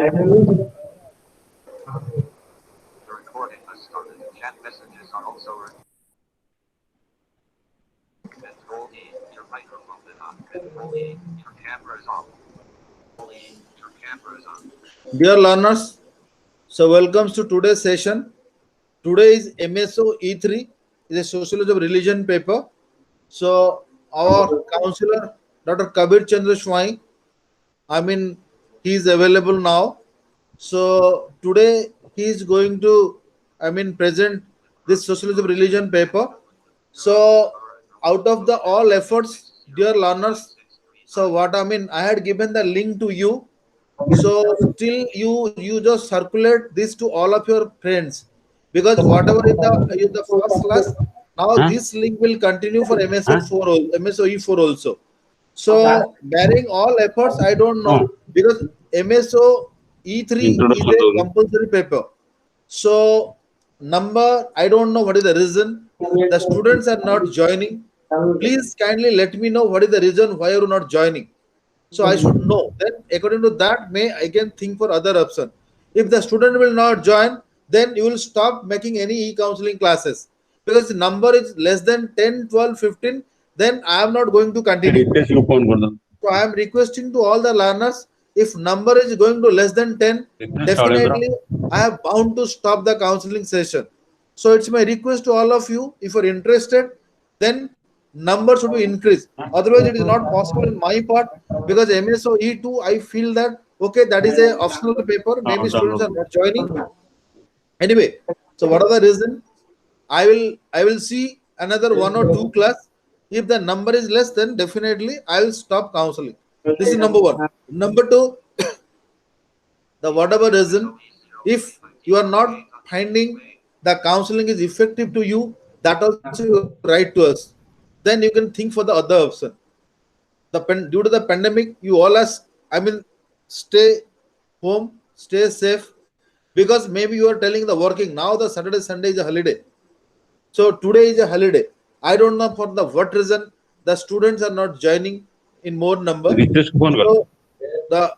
The recording was started. Chat messages are also Control E. Your microphone is on. Control E. Your camera is off. Control E. Your camera is on. Dear learners, so welcome to today's session. Today is MSO E3, is a Sociology of Religion paper. So our counselor, Dr. Kabir Chandra Swain, he is available now. So today he is going to, present this Sociology of Religion paper. So out of the all efforts, dear learners, so I had given the link to you. So still you just circulate this to all of your friends, because whatever in the first class, now Huh? this link will continue for MSOE4 also. So bearing all efforts, I don't know, because MSO E3 is Introduction a to compulsory paper. So number, I don't know what is the reason. The students are not joining. Please kindly let me know what is the reason why you are not joining. So I should know. Then according to that, may I can think for other option. If the student will not join, then you will stop making any e-counseling classes, because the number is less than 10, 12, 15. Then I am not going to continue. Ritesh को phone कर दो So I am requesting to all the learners, if number is going to less than 10, definitely I have bound to stop the counseling session. So it's my request to all of you, if you're interested, then number should be increased. Otherwise, it is not possible in my part, because MSO E2, I feel that, okay, that is a optional paper. Maybe students are not joining. Anyway, so what are the reason? I will see another one or two class. If the number is less, then definitely I will stop counseling. This is number one. Number two, the whatever reason, if you are not finding the counseling is effective to you, that also you write to us. Then you can think for the other option. Due to the pandemic, you all as stay home, stay safe, because maybe you are telling the working now. The Saturday Sunday is a holiday. So today is a holiday. I don't know for the what reason the students are not joining in more number. Ritesh को phone कर So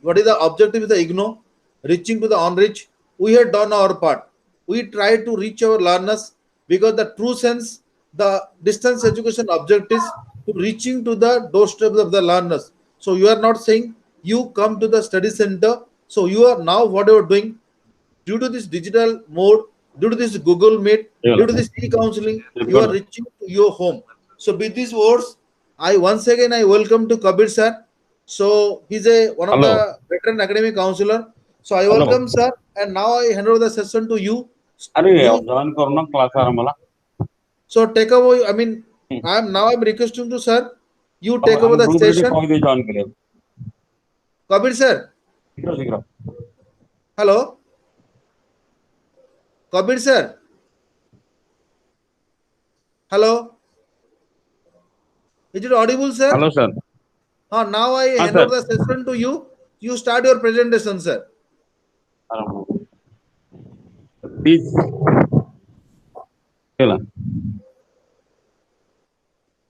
what is the objective of the IGNOU? Reaching to the unreached. We have done our part. We try to reach our learners, because the true sense, the distance education objective is to reaching to the doorstep of the learners. So you are not saying you come to the study center. So you are now what you are doing, due to this digital mode, due to this Google Meet, due to this e-counseling, you are reaching to your home. So with these words, I once again I welcome to Kabir sir. So he's one of Hello. the veteran academic counselor. So I Hello. welcome sir, and now I hand over the session to you. अरे You join करो ना class आरंभ मला so take over. I'm requesting to sir, you take हम over the group रे session. Call they join करे Kabir sir, शीघ्र शीघ्र hello. Kabir sir, hello. Is it audible, sir? Hello sir Now I hand sir. over the session to you. You start your presentation, sir. Please चला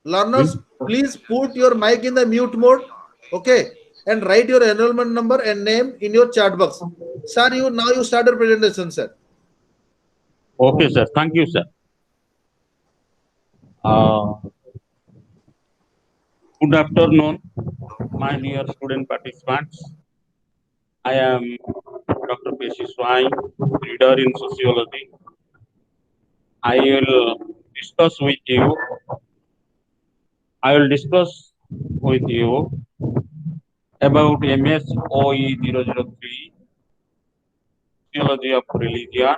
Learners, please put your mic in the mute mode, okay? And write your enrollment number and name in your chat box. Sir, you start your presentation, sir. Okay sir thank you sir good afternoon my dear student participants. I am Dr. P.C. Swain, reader in sociology. I will discuss with you. I will discuss with you about MSOE 003, Sociology of Religion.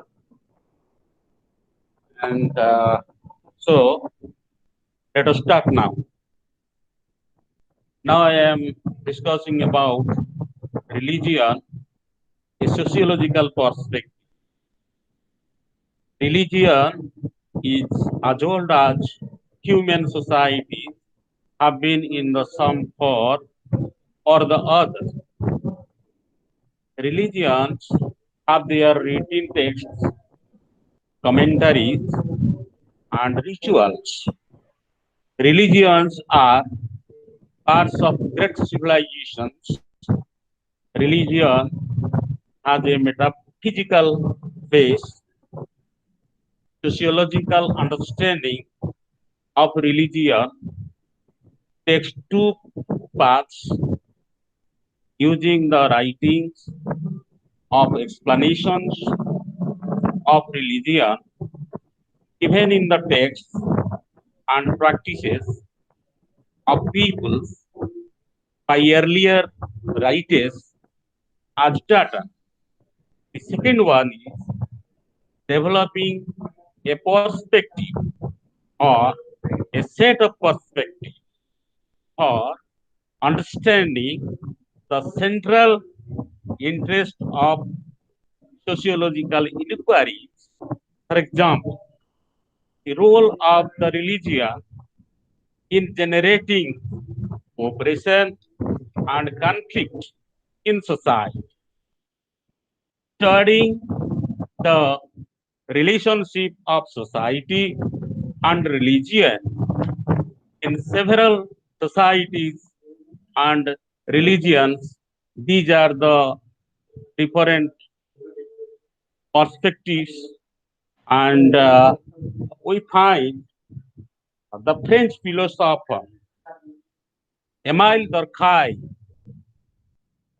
And so, let us start now. Now I am discussing about religion, a sociological perspective. Religion is as old as human societies have been in the some form or the other. Religions have their written texts, commentaries, and rituals. Religions are parts of great civilizations. Religion has a metaphysical base, sociological understanding of religion takes two paths using the writings of explanations of religion given in the texts and practices of peoples by earlier writers as data. The second one is developing a perspective or a set of perspectives or understanding the central interest of sociological inquiries. For example, the role of the religion in generating cooperation and conflict in society, studying the relationship of society and religion in several societies and religions. These are the different perspectives, and we find the French philosopher Emile Durkheim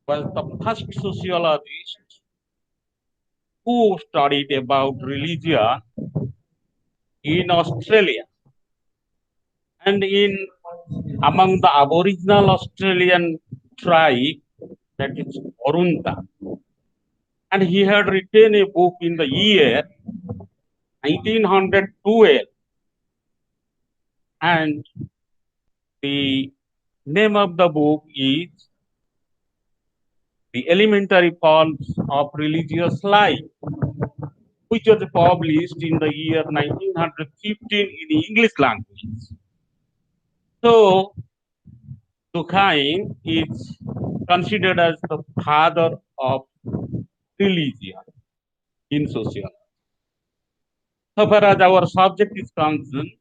was the first sociologist who studied about religion in Australia and in among the Aboriginal Australian tribe, that is Orunta. And he had written a book in the year 1912, and the name of the book is The Elementary Forms of Religious Life, which was published in the year 1915 in English language. So, Durkheim is considered as the father of religion in sociology. So far as our subject is concerned,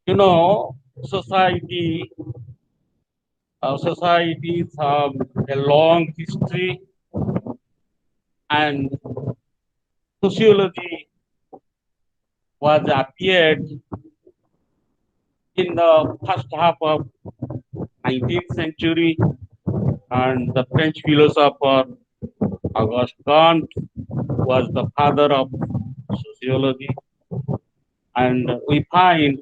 you know, society, societies have a long history, and sociology was appeared in the first half of 19th century, and the French philosopher Auguste Comte was the father of sociology, and we find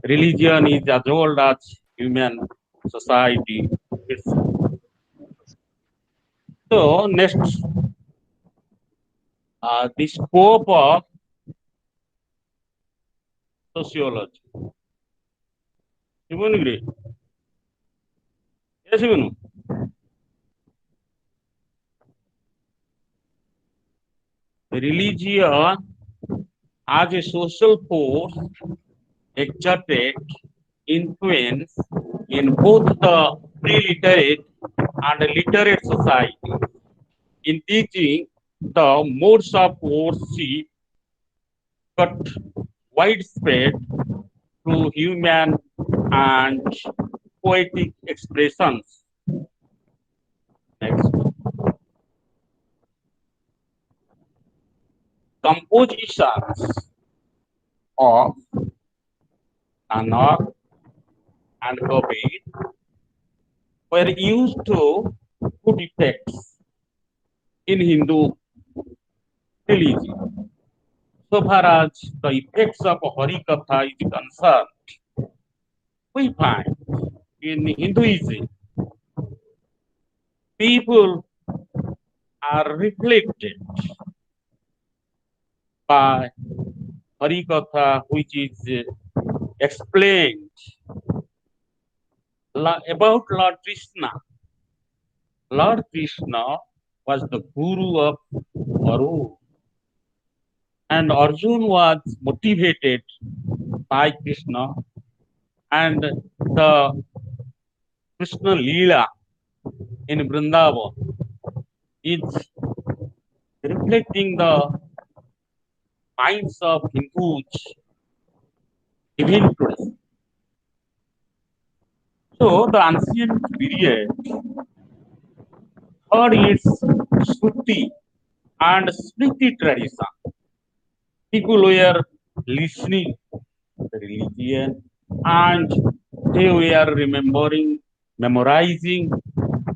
religion is as old as human society itself. So next, the scope of sociology. Shivanu, yes, Shivanu. Religion as a social force exerted influence in both the pre-literate and literate society in teaching the modes of worship cut widespread through human and poetic expressions. Next. Compositions of Nanak and Kabir were used to good effects in Hindu religion. So far as the effects of Harikatha is concerned, we find in Hinduism, people are reflected by Harikatha, which is explained about Lord Krishna. Lord Krishna was the guru of Arun, and Arjun was motivated by Krishna, and the Krishna Leela in Vrindavan is reflecting the minds of Hindus even today. So the ancient period had its Shruti and Smriti tradition. People were listening to the religion and they were memorizing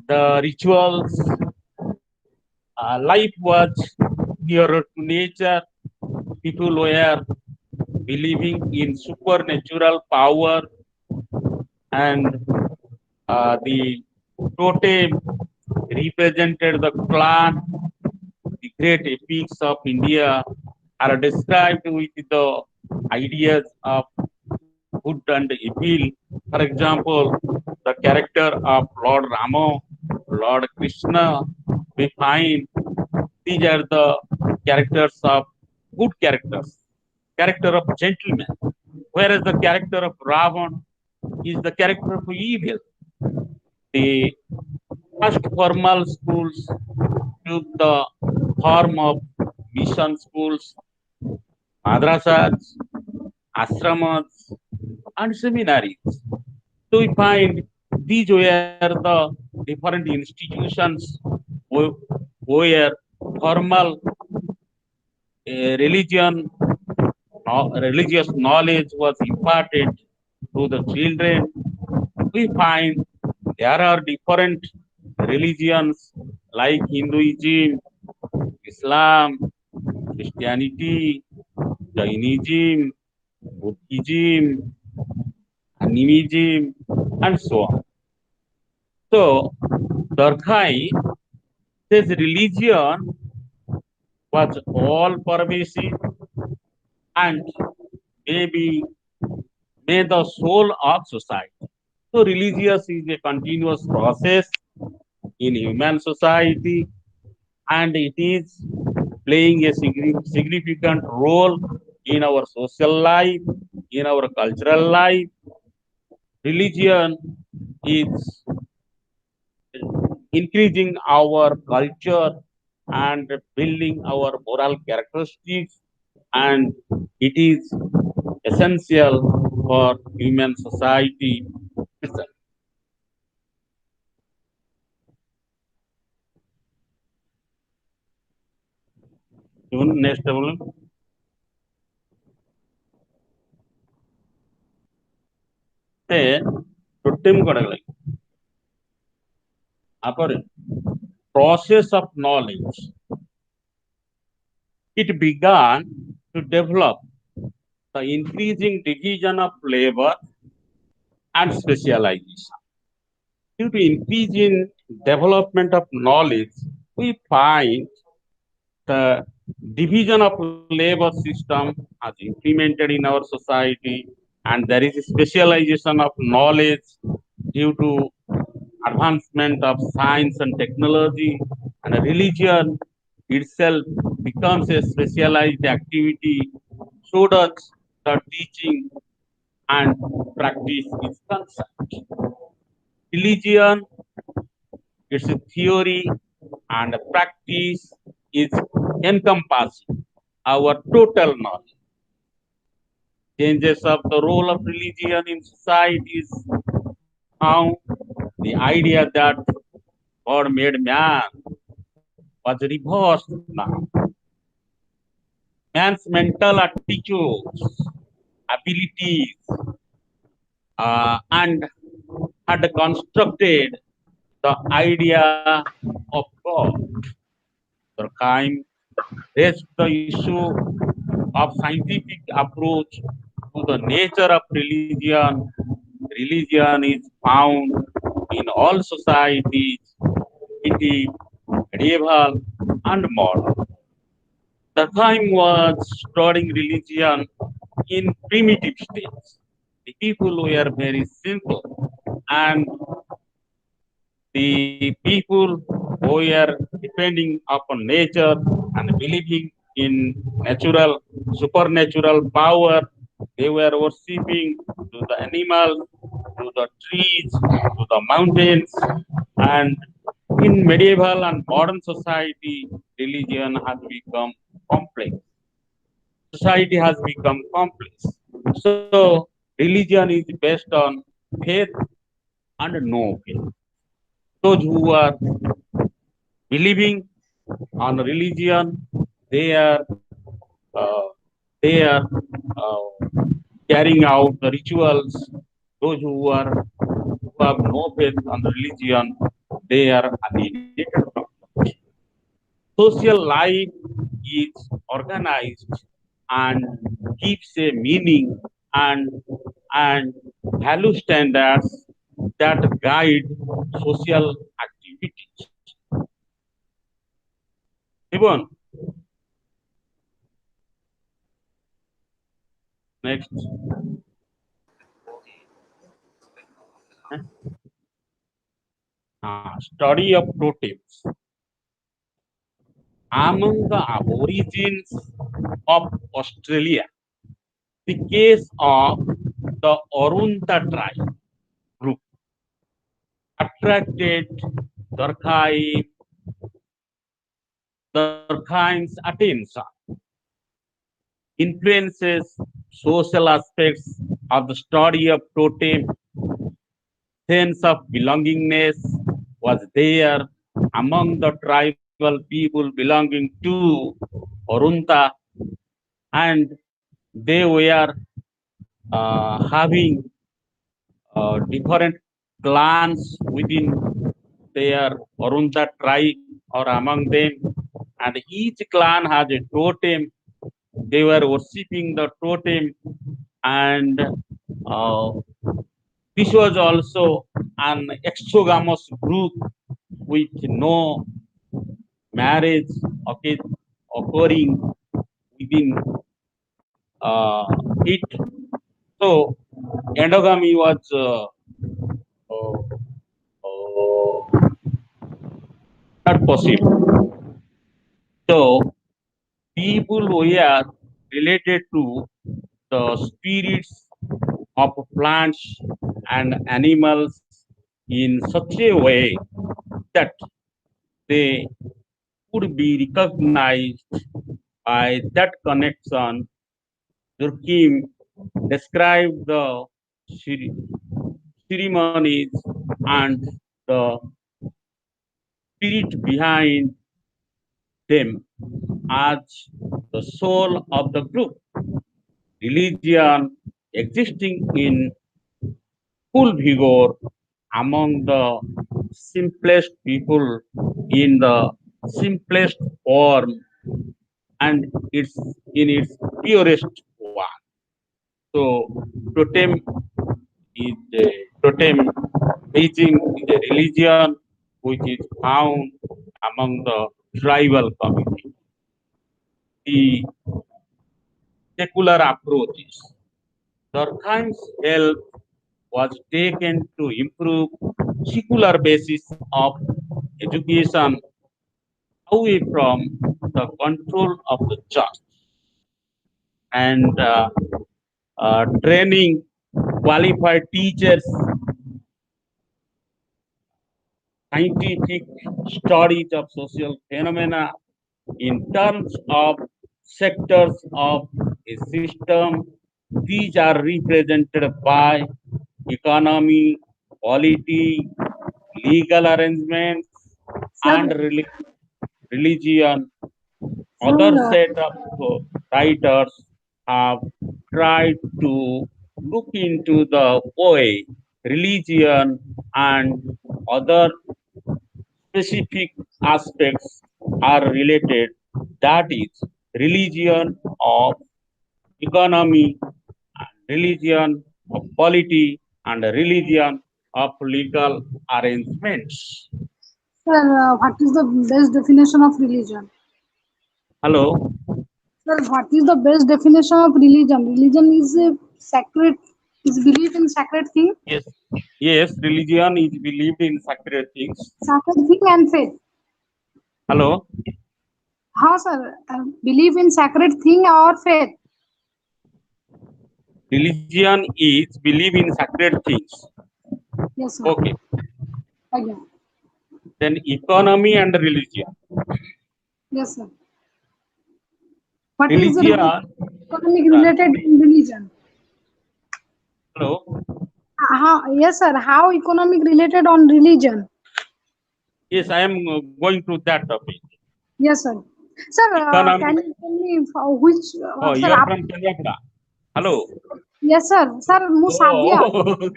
the rituals. Life was nearer to nature. People were believing in supernatural power and the totem represented the clan. The great epics of India are described with the ideas of good and evil. For example, the character of Lord Rama, Lord Krishna, we find these are the characters of good characters, character of gentleman, whereas the character of Ravan is the character of evil. The first formal schools took the form of mission schools, madrasas, ashramas, and seminaries. So we find these were the different institutions where formal religion, religious knowledge was imparted to the children. We find there are different religions like Hinduism, Islam, Christianity, Jainism, Buddhism, Animism, and so on. So, Durkheim says religion was all pervasive and maybe may the soul of society. So, religious is a continuous process in human society and it is playing a significant role in our social life, in our cultural life. Religion is increasing our culture and building our moral characteristics, and it is essential for human society itself. Even next problem, say, totem kodagala. Upper process of knowledge. It began to develop the increasing division of labor and specialization. Due to increasing development of knowledge, we find the division of labor system as implemented in our society, and there is a specialization of knowledge due to advancement of science and technology, and religion itself becomes a specialized activity so that the teaching and practice is concerned. Religion, its theory and practice is encompassing our total knowledge. Changes of the role of religion in society is how the idea that God made man was reversed now. Man's mental attitudes, abilities, and had constructed the idea of God. Durkheim raised the issue of scientific approach to the nature of religion. Religion is found in all societies, primitive, medieval, and modern. Durkheim was studying religion in primitive states. The people were very simple, and the people who were depending upon nature and believing in natural, supernatural power, they were worshipping to the animals, to the trees, to the mountains, and in medieval and modern society, religion has become complex. Society has become complex. So, religion is based on faith and no faith. Those who are believing on religion, they are uh, they are carrying out the rituals. Those who have no faith on religion, they are alienated from it. Social life is organized and gives a meaning and and value standards that guide social activities. Even next, 14. Signal of the eh, time. study of totems among the aborigines of Australia. The case of the Orunta tribe group attracted Durkheim, Durkheim's attention, influences social aspects of the study of totem, sense of belongingness was there among the tribal people belonging to Orunta, and they were having different clans within their Orunta tribe or among them, and each clan has a totem. They were worshipping the totem, and uh, this was also an exogamous group with no marriage occurring within it. So endogamy was uh, not possible. So people were related to the spirits of plants and animals in such a way that they could be recognized by that connection. Durkheim described the ceremonies and the spirit behind them as the soul of the group. Religion existing in full vigor among the simplest people in the simplest form and it's in its purest one. So totem is a totem raising is a religion which is found among the tribal community. The secular approaches. Durkheim's help was taken to improve secular basis of education away from the control of the church and training qualified teachers, scientific studies of social phenomena in terms of sectors of a system. These are represented by economy, polity, legal arrangements, and Sir, religion. sir, Other set of writers have tried to look into the way religion and other specific aspects are related. That is, religion of economy, religion of polity, and religion of legal arrangements. what is the best definition of religion? Hello. Sir, what is the best definition of religion? Religion is a sacred, is belief in sacred thing, Yes. Yes, religion is believed in sacred things. sacred thing and faith. Hello. How, sir? Belief in sacred thing or faith? Religion is believe in sacred things. Yes, sir. Okay. Again. Then economy and religion. Yes, sir. What is the Religion. economic related in religion? Hello. How, yes, sir. How economic related on religion? Yes, I am going to that topic. Yes, sir. Sir, can Economic. you tell me which, Oh, sir, you are from Kendrapada. Hello. yes, sir. Sir, ମୁଁ Sadia. Oh,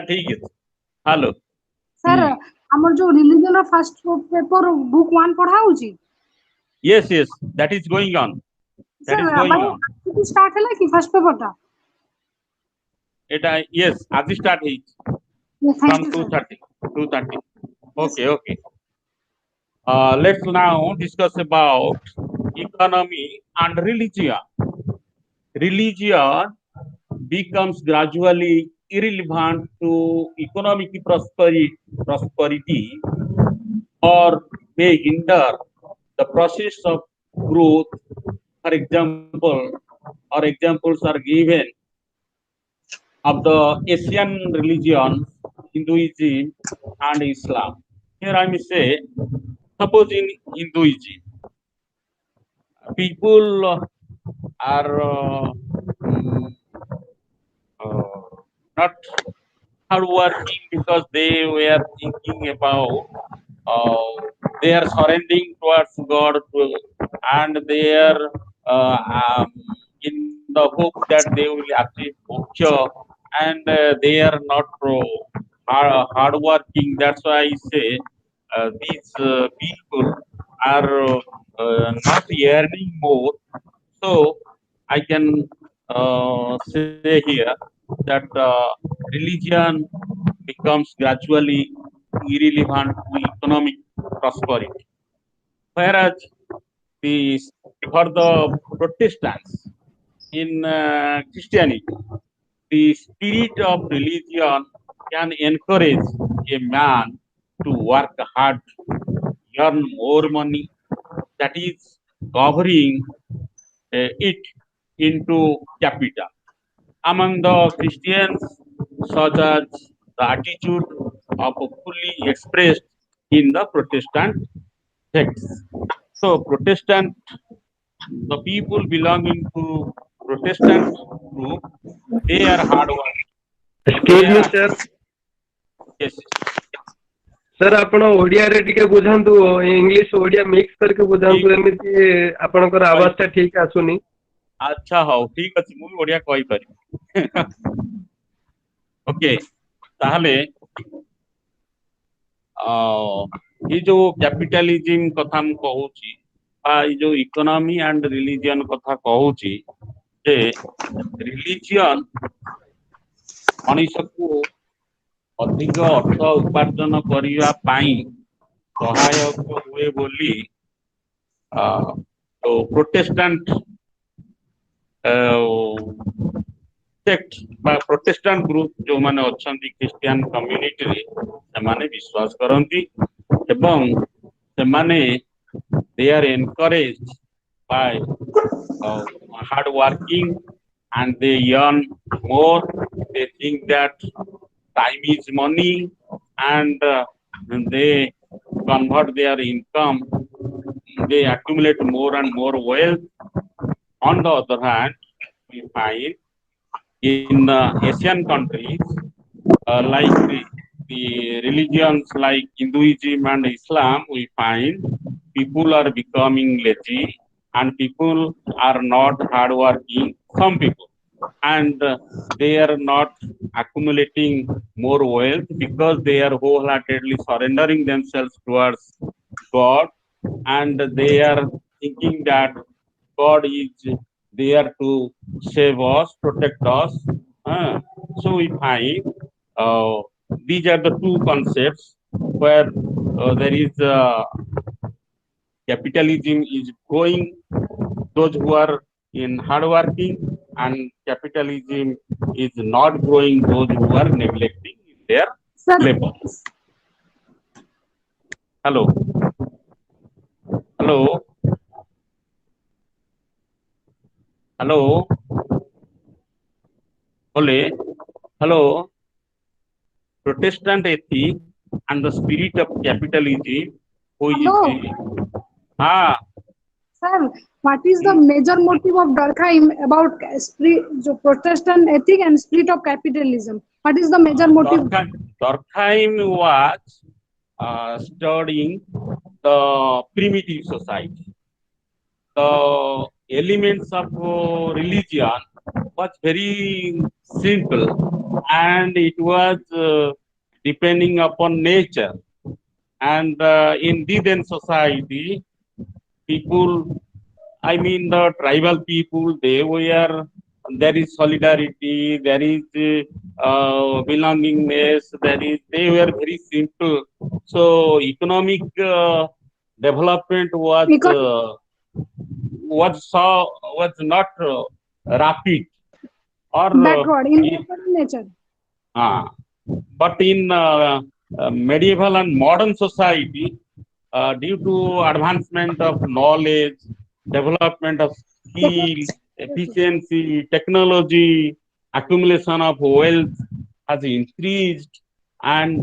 ठीक है. Hello. Sir, ଆମର ଯୋଉ religion ର first paper book 1 ପଢା ହଉଛି? Yes, yes, that is going on. That Sir, is going on. ଆଜି start ହେଲା କି first paper ଟା? Yes, aji start ହେଇଛି. Yeah, thank From you, sir. 2:30. 2:30. Okay, okay. Let's now discuss about economy and religion. Religion becomes gradually irrelevant to economic prosperity or may hinder the process of growth. For example, or examples are given of the Asian religions, Hinduism and Islam. Here I may say, suppose in Hinduism, people are not hardworking because they were thinking about they are surrendering towards God and they are in the hope that they will achieve moksha and they are not hardworking. That's why I say these people are not earning more. So I can say here that religion becomes gradually irrelevant to economic prosperity. Whereas the for the Protestants in Christianity, the spirit of religion can encourage a man to work hard, earn more money, that is covering it into capital. Among the Christians, such as the attitude of fully expressed in the Protestant sects. So, the people belonging to Protestant group, they are hard work. They Excuse me, are sir. yes. Sir आपण ओडिया रे टिके बुझांतु English Odia mix करके बुझांतु एमिति आपणकर आवाज ता ठीक आसुनी अच्छा हो ठीक अछि मु ओडिया कहि पारि ओके ताहले ये जो कैपिटलिज्म कथा हम कहूची ये जो इकोनॉमी एंड रिलीजन कथा कहूची जे रिलीजन मनुष्य को अधिक अर्थ उपार्जन करिया पाई सहायक हुए बोली तो प्रोटेस्टेंट सेक्ट बा प्रोटेस्टेंट ग्रुप जो माने अछंती क्रिश्चियन कम्युनिटी रे से माने विश्वास करंती एवं से माने they are encouraged by hard working and they earn more. They think that time is money and they convert their income, they accumulate more and more wealth. On the other hand, we find in Asian countries like the religions like Hinduism and Islam, we find people are becoming lazy and people are not hardworking. Some people and they are not accumulating more wealth because they are wholeheartedly surrendering themselves towards God and they are thinking that God is there to save us, protect us. So we find uh, these are the two concepts where there is capitalism is growing those who are in hardworking and capitalism is not growing those who are neglecting their Sir, labor. Hello. Hello. Hello. Ole. Hello. Protestant ethic and the spirit of capitalism who is hello, the sir. What is the major motive of Durkheim about जो Protestant ethic and spirit of capitalism? What is the major motive? Durkheim was studying the primitive society. The elements of religion was very simple, and it was depending upon nature. And in Diden society, people, I mean the tribal people, there is solidarity, there is belongingness, they were very simple. So economic development Because was not rapid or backward in nature. uh, but in medieval and modern society, due to advancement of knowledge, development of skill, Yes, yes. efficiency, technology, accumulation of wealth has increased, and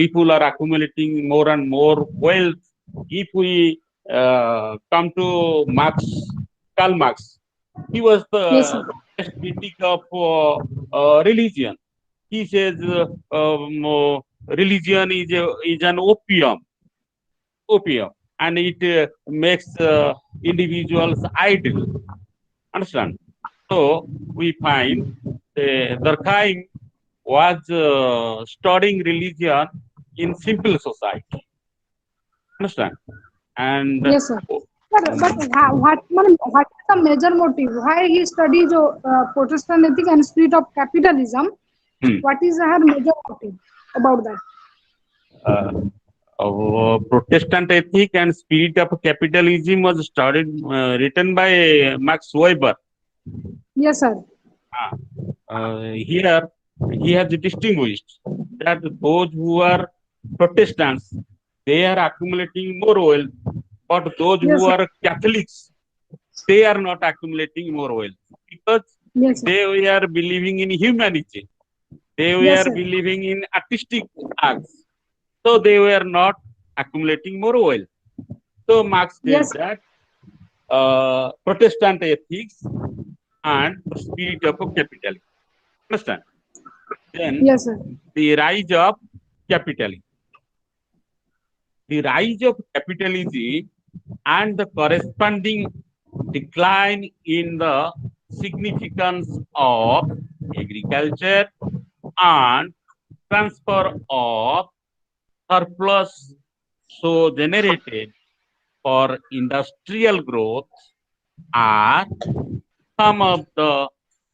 people are accumulating more and more wealth. If we come to Karl Marx, he was Yes, the sir. best critic of religion. He says religion is an opium, and it makes individuals idle. Understand? So we find Durkheim was studying religion in simple society. Understand? And Yes, sir. But what is the major motive? Why he studies Protestant ethic and spirit of capitalism? hmm, What is her major motive about that? uh, Protestant ethic and spirit of capitalism was studied, written by Max Weber. Yes, sir. Ah, Here he has distinguished that those who are Protestants, they are accumulating more wealth, but those who Yes, sir. are Catholics, they are not accumulating more wealth because Yes, sir. they were believing in humanity, they Yes, were sir. believing in artistic acts, so they were not accumulating more wealth. So Marx says Yes, that Protestant ethics and spirit of capitalism. Understand? Then yes, sir. the rise of capitalism. The rise of capitalism and the corresponding decline in the significance of agriculture and transfer of surplus so generated for industrial growth are some of the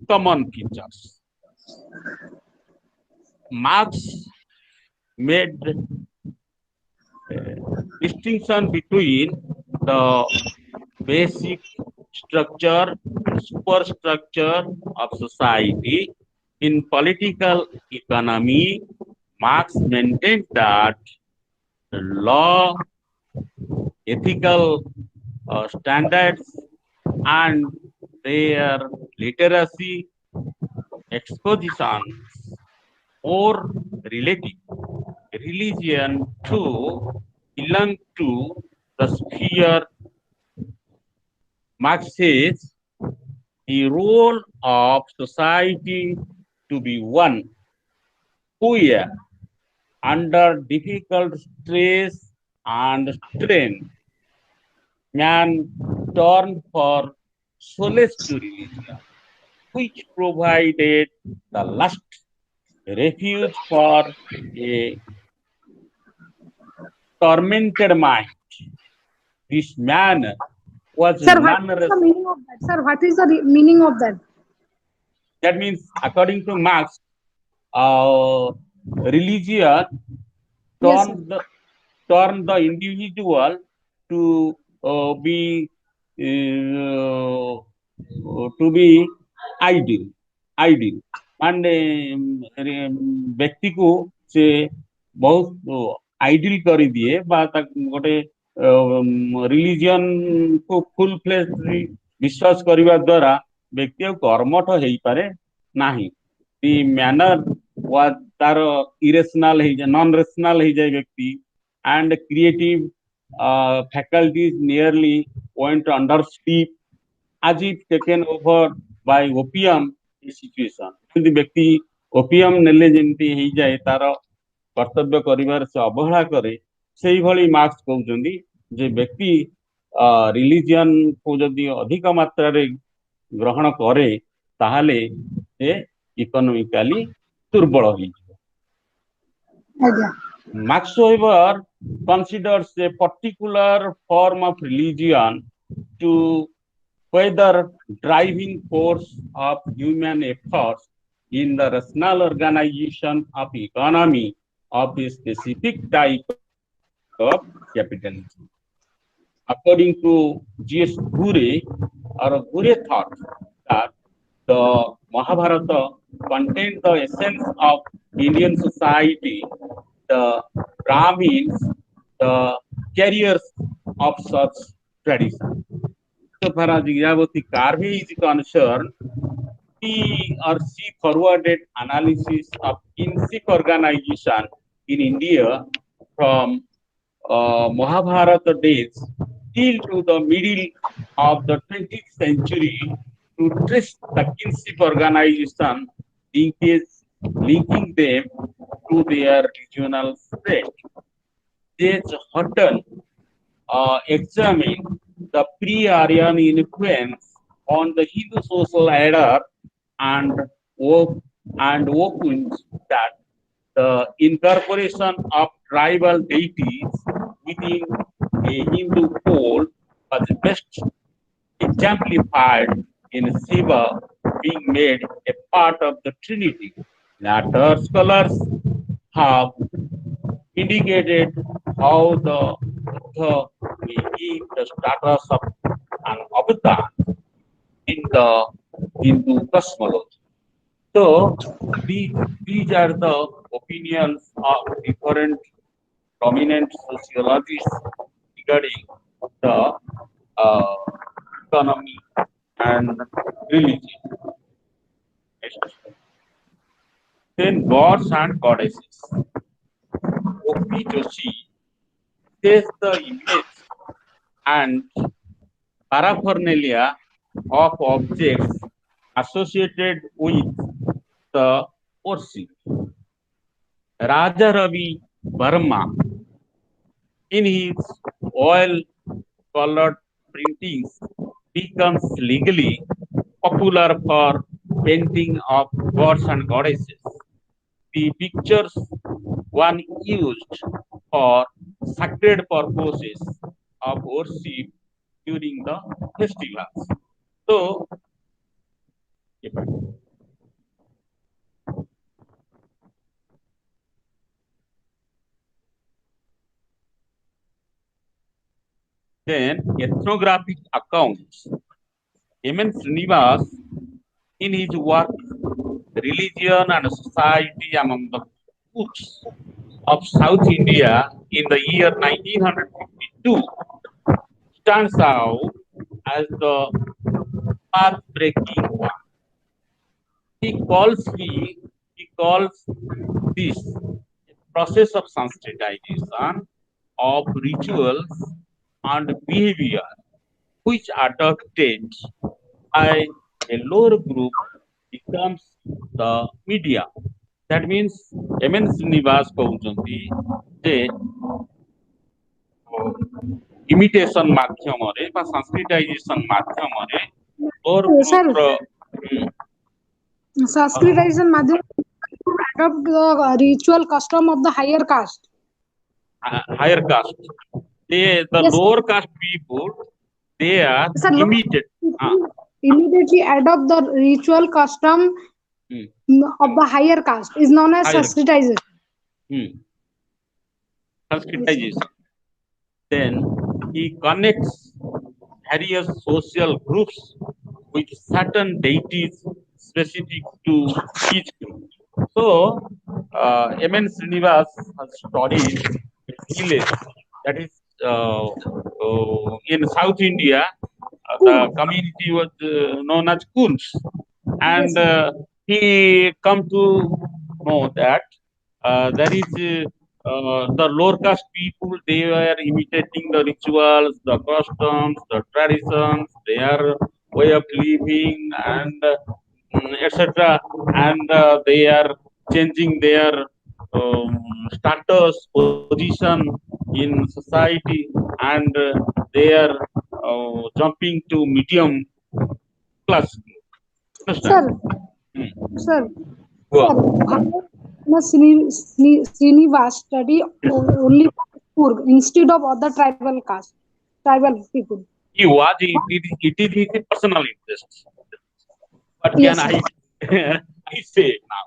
common features. Marx made distinction between the basic structure and superstructure of society. In political economy, Marx maintained that the law, ethical standards, and their literacy expositions or relative religion too belong to the sphere. Marx says the role of society to be one where under difficult stress and strain man turned for solace to religion, which provided the last refuge for a tormented mind. This man was Sir, what is none. the meaning of that? Sir, what is the meaning of that? That means, according to Marx, uh, religion Yes, sir. turned the individual to be to be ideal, ideal, and व्यक्ति को से बहुत ideal कर दिए बा गोटे religion को full fledge विश्वास करने द्वारा व्यक्ति कर्मठ हो पारे नाही दी मैनर वा तार इरेशनल नॉन रेशनल हो जाए व्यक्ति and creative faculties nearly went under sleep as if taken over by opium situation. यदि व्यक्ति ओपियम नेले जेमती हो जाए तार कर्तव्य करिवार से अवहेला करे ସେଇଭଳି ମାର୍କ୍ସ କହୁଛନ୍ତି ଯେ ବ୍ୟକ୍ତି ରିଲିଜିଅନ କୁ ଯଦି ଅଧିକ ମାତ୍ରାରେ ଗ୍ରହଣ କରେ ତାହେଲେ ସେ ଇକୋନୋମିକାଲି ଦୁର୍ବଳ ହେଇଯିବ। ଆଜ୍ଞା। Max Weber considers a particular form of religion to whether driving force of human efforts in the rational organization of economy of a specific type of capitalism. According to G.S. Gure, or Gure thought that the Mahabharata contained the essence of Indian society, the Brahmins, the carriers of such tradition. So far as Ijavati Karve is concerned, he or she forwarded analysis of kinship organization in India from Mahabharata days till to the middle of the 20th century to trace the kinship organization linking them to their regional spread. J.H. Hutton examined the pre-Aryan influence on the Hindu social order and opined that the incorporation of tribal deities within a Hindu fold was best exemplified in Shiva being made a part of the Trinity. Later scholars have indicated how the Buddha may give the status of an avatar in the Hindu cosmology. So these are the opinions of different prominent sociologists regarding the economy and religion. Then gods and goddesses. O.P. Joshi says the image and paraphernalia of objects associated with the worship. Raja Ravi Verma, in his oil-colored printings, becomes legally popular for painting of gods and goddesses. The pictures one used for sacred purposes of worship during the festivals. So, then ethnographic accounts. M.N. Srinivas, in his work Religion and Society Among the Cooks of South India in the year 1952, stands out as the path-breaking one. He calls this a process of sensitization of rituals and behavior which adopted by a lower group becomes the media. That means M.N. Srinivas କହୁଛନ୍ତି ଯେ imitation ମାଧ୍ୟମରେ ବା sanskritization ମାଧ୍ୟମରେ lower group ର Sanskritization madhyam to adopt the ritual custom of the higher caste. Higher caste. The Yes. lower caste people, they are Sir, look, immediately adopt the ritual custom of the higher caste is known as Higher. Sanskritization. Sanskritization. Then he connects various social groups with certain deities specific to each group. So, M.N. Srinivas has studied a village that is in South India. The community was known as Kunj, and he come to know that there is the lower caste people. They were imitating the rituals, the customs, the traditions, their way of living, and etc. And they are changing their status, position in society, and they are jumping to medium class. Sir, Understand? Hmm. sir, Go sir, on. why does Srinivas study only Manipur instead of other tribal people? He was it is his personal interest. What can Yes, sir. I I say now?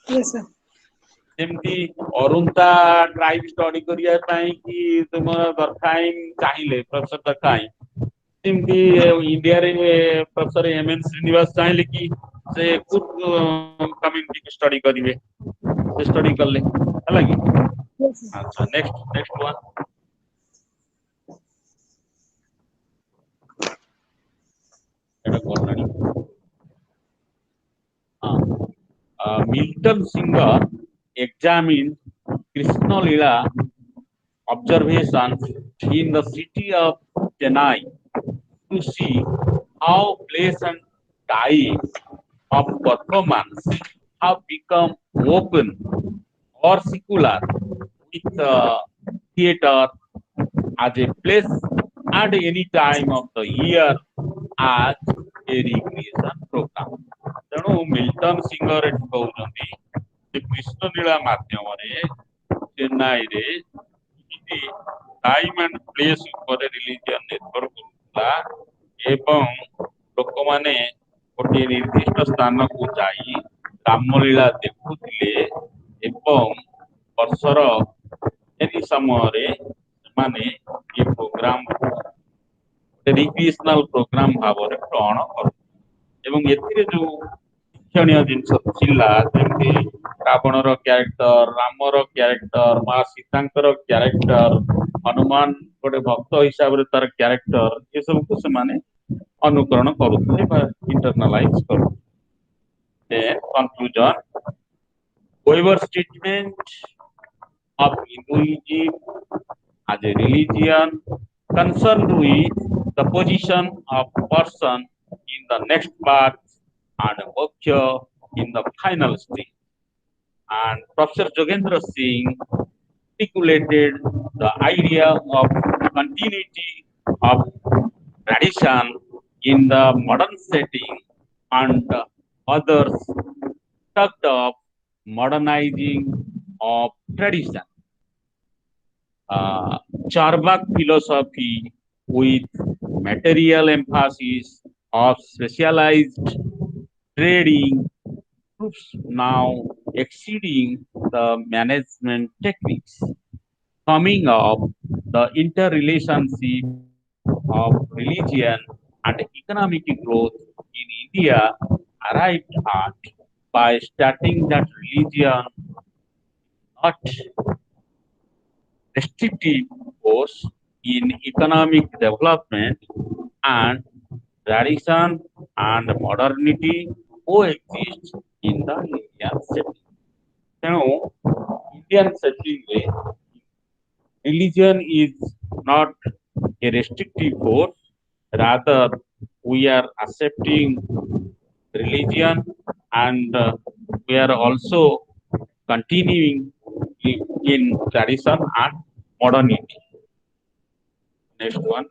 Yes, sir. ଯେମିତି ଅରୁନ୍ତା tribe study କରିବା ପାଇଁ କି ତୁମର ଦରକାର ଚାହିଁଲେ professor ଦରକାର ସେମିତି ଇଣ୍ଡିଆରେ ପ୍ରଫେସର ଏମ.ଏନ. ଶ୍ରୀନିବାସ ଚାହିଁଲେ କି ସେ କମ୍ୟୁନିଟି ଷ୍ଟଡି କରିବେ ସେ ଷ୍ଟଡି କଲେ ହେଲା କି Yes, sir. ଆଚ୍ଛା ନେକ୍ସଟ ୱାନ୍ ଏଟା କଲାଣି Milton Singer examined Krishna Lila observations in the city of Chennai to see how place and time of performance have become open or secular with theater as a place at any time of the year as a recreation program. ତେଣୁ Milton singer ଏଠି କହୁଛନ୍ତି ଯେ କୃଷ୍ଣଲୀଳା ମାଧ୍ୟମରେ ଚେନ୍ନାଇରେ କିଛି time and place ଉପରେ religion ନିର୍ଭର କରୁଥିଲା ଏବଂ ଲୋକମାନେ ଗୋଟିଏ ନିର୍ଦ୍ଦିଷ୍ଟ ସ୍ଥାନକୁ ଯାଇ ରାମଲୀଳା ଦେଖୁଥିଲେ ଏବଂ ବର୍ଷର ଏହି ସମୟରେ ସେମାନେ ଏ ପ୍ରୋଗ୍ରାମକୁ ରିକ୍ରିଏସନାଲ ପ୍ରୋଗ୍ରାମ ଭାବରେ ଗ୍ରହଣ କରୁ ଏବଂ ଏଥିରେ ଯୋଉ ଶିକ୍ଷଣୀୟ ଜିନିଷ ଥିଲା ଯେମିତି ରାବଣର କ୍ୟାରେକ୍ଟର ରାମର କ୍ୟାରେକ୍ଟର ମା ସୀତାଙ୍କର କ୍ୟାରେକ୍ଟର ହନୁମାନ ଗୋଟେ ଭକ୍ତ ହିସାବରେ ତାର କ୍ୟାରେକ୍ଟର ଏସବୁକୁ ସେମାନେ ଅନୁକରଣ କରୁଥିଲେ ବା ଇଣ୍ଟରନାଲାଇଜ କରୁଥିଲେ conclusion Weber's treatment of Hinduism as a religion concerned with the position of person in the next part and moksha in the final stage. And Professor Jogendra Singh articulated the idea of continuity of tradition in the modern setting and others talked of modernizing of tradition. Charvak philosophy with material emphasis of specialized trading groups now exceeding the management techniques. Coming up, the interrelationship of religion and economic growth in India arrived at by stating that religion not restrictive force in economic development and tradition and modernity coexist in the Indian setting. ତେଣୁ Indian setting ରେ religion is not a restrictive force, rather we are accepting religion and we are also continuing in tradition and modernity. Next one.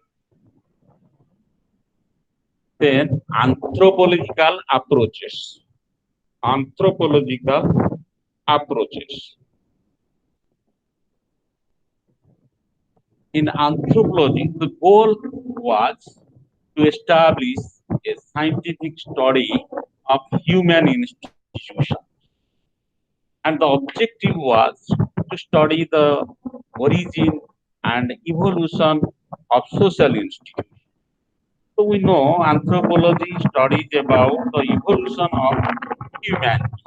Then anthropological approaches. Anthropological approaches. In anthropology, the goal was to establish a scientific study of human institutions. And the objective was to study the origin and evolution of social institutions. So we know anthropology studies about the evolution of humanity.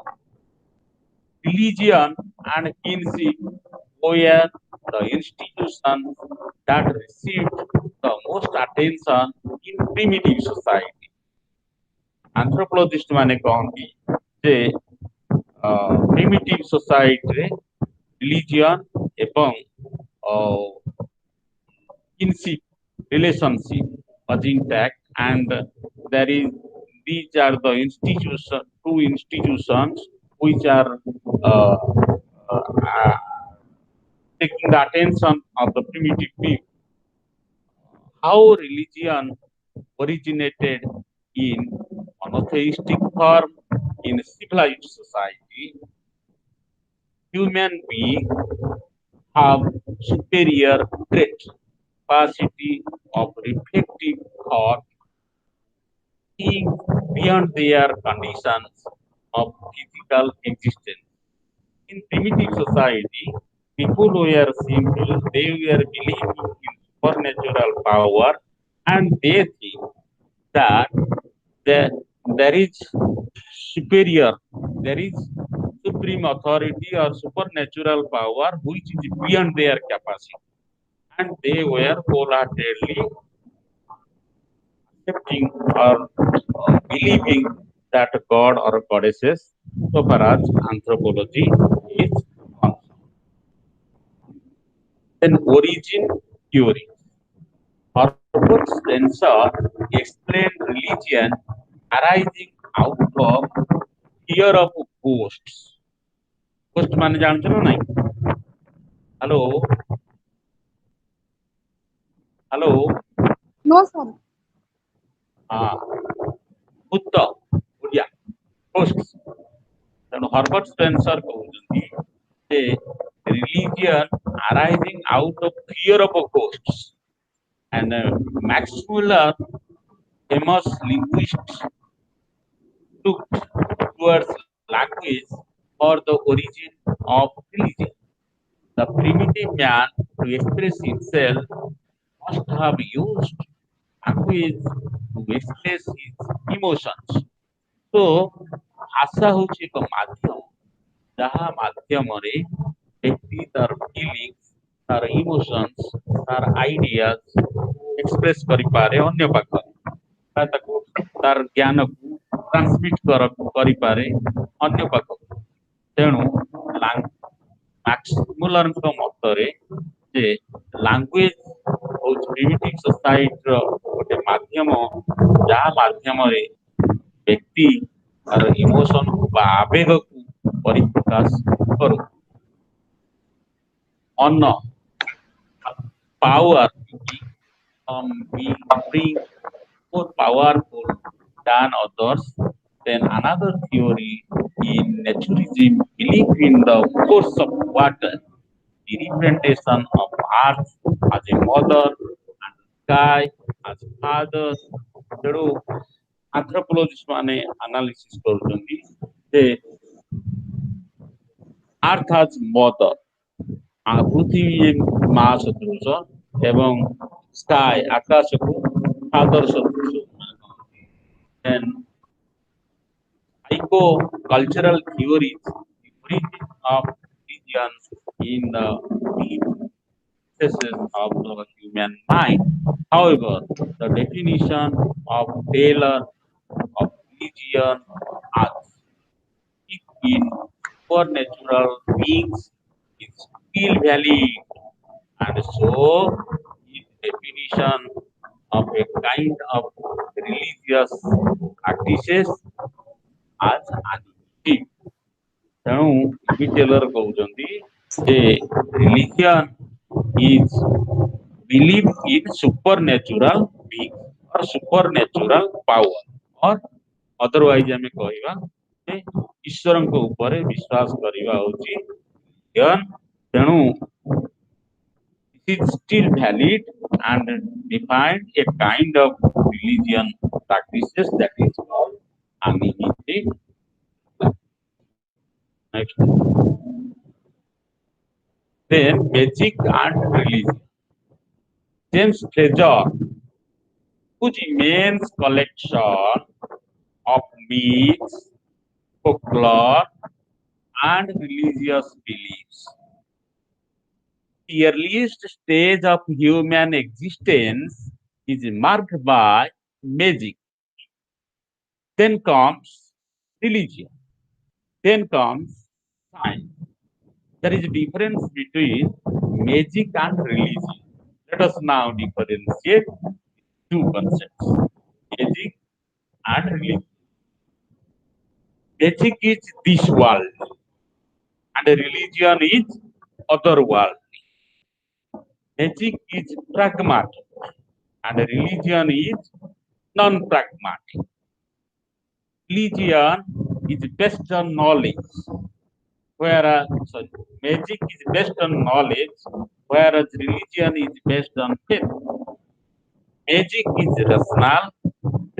Religion and kinship were the institutions that received the most attention in primitive society. Anthropologists ମାନେ କହନ୍ତି ଯେ primitive society ରେ religion ଏବଂ kinship relationship was intact and there is these are the two institutions which are uh, uh, taking the attention of the primitive people. How religion originated in monotheistic form in civilized society, human beings have superior trait, capacity of reflective thought, seeing beyond their conditions of physical existence. In primitive society, people were simple, they were believing in supernatural power, and they think that there, there is superior, there is supreme authority or supernatural power which is beyond their capacity. And they were wholeheartedly accepting or believing that God or goddesses, so far as anthropology is concerned. Then origin theory. Herbert Spencer explained religion arising out of fear of ghosts. Ghost ମାନେ ଜାଣିଛ ନା ନାଇଁ? Hello hello No, sir. ହଁ ଭୂତ Odia ghosts. ତେଣୁ Herbert Spencer କହୁଛନ୍ତି ଯେ religion arising out of fear of ghosts and Max Muller, famous linguist, looked towards language for the origin of religion. The primitive man, to express himself, must have used language to express his emotions. So, ଭାଷା ହେଉଛି ଏକ ମାଧ୍ୟମ ଯାହା ମାଧ୍ୟମରେ ବ୍ୟକ୍ତି ତାର feelings ତାର emotions ତାର ଆଇଡିଆସ୍ ଏକ୍ସପ୍ରେସ କରିପାରେ ଅନ୍ୟ ପାଖରେ ବା ତାକୁ ତାର ଜ୍ଞାନକୁ ଟ୍ରାନ୍ସମିଟ୍ କରିପାରେ ଅନ୍ୟ ପାଖକୁ। ତେଣୁ ମ୍ୟାକ୍ସମୁଲରଙ୍କ ମତରେ ଯେ ଲାଙ୍ଗୁଏଜ ହଉଛି ପ୍ରିମିଟିଭ ସୋସାଇଟିର ଗୋଟେ ମାଧ୍ୟମ ଯାହା ମାଧ୍ୟମରେ ବ୍ୟକ୍ତି ତାର ଇମୋସନକୁ ବା ଆବେଗକୁ ପରିପ୍ରକାଶ କରୁ। Honor, power, being more powerful than others. Then another theory in naturism belief in the force of water, the representation of earth as a mother and sky as a father. ତେଣୁ anthropologists ମାନେ analysis କରୁଛନ୍ତି ଯେ earth as mother, ପୃଥିବୀ ମା ସଦୃଶ ଏବଂ sky ଆକାଶକୁ father ସଦୃଶ। Then psycho-cultural theories, the origin of religion in the deep recesses of the human mind. However, the definition of Taylor of religion as in supernatural beings is still valid, and so his definition of a kind of religious practices as animistic. ତେଣୁ ବି tailor କହୁଛନ୍ତି ଯେ religion is belief in supernatural beings or supernatural power or otherwise ଆମେ କହିବା ଯେ ଈଶ୍ୱରଙ୍କ ଉପରେ ବିଶ୍ୱାସ କରିବା ହଉଛି religion। ତେଣୁ it is still valid and defined a kind of religion practices that is called animistic. Next. Then magic and religion. James Fraser, whose immense collection of myths, folklore, and religious beliefs, the earliest stage of human existence is marked by magic. Then comes religion. Then comes science. There is a difference between magic and religion. Let us now differentiate two concepts, magic and religion. magic is this world and religion is other world. Magic is pragmatic and religion is non-pragmatic. Religion is based on knowledge, whereas magic is based on knowledge, whereas religion is based on faith. Magic is rational,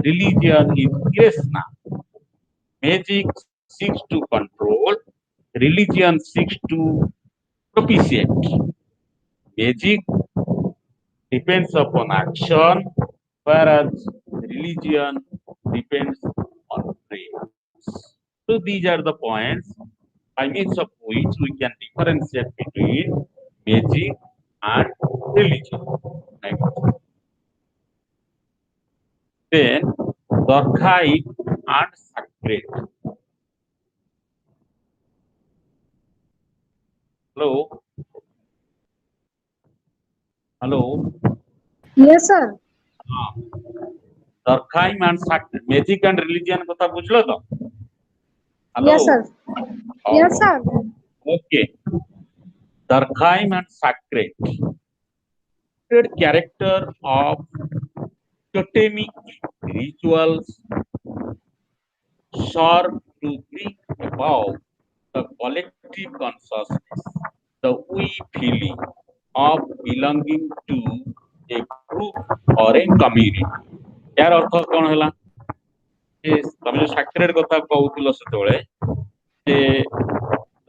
religion is irrational. Magic seeks to control, religion seeks to propitiate. Magic depends upon action, whereas religion depends on praise. So these are the points by means of which we can differentiate between magic and religion. Next. Then archaic and sacred. Hello? Hello? Yes, sir. Archaic and sacred. Magic and religion কথা বুঝলো তো? Hello? Yes, sir. Yes, sir. Okay. Archaic and sacred. Sacred character of totemic rituals serve to bring about the collective consciousness, the we feeling of belonging to a group or a community. यार अर्थ कौन है तमे जो sacred कथा कहूल से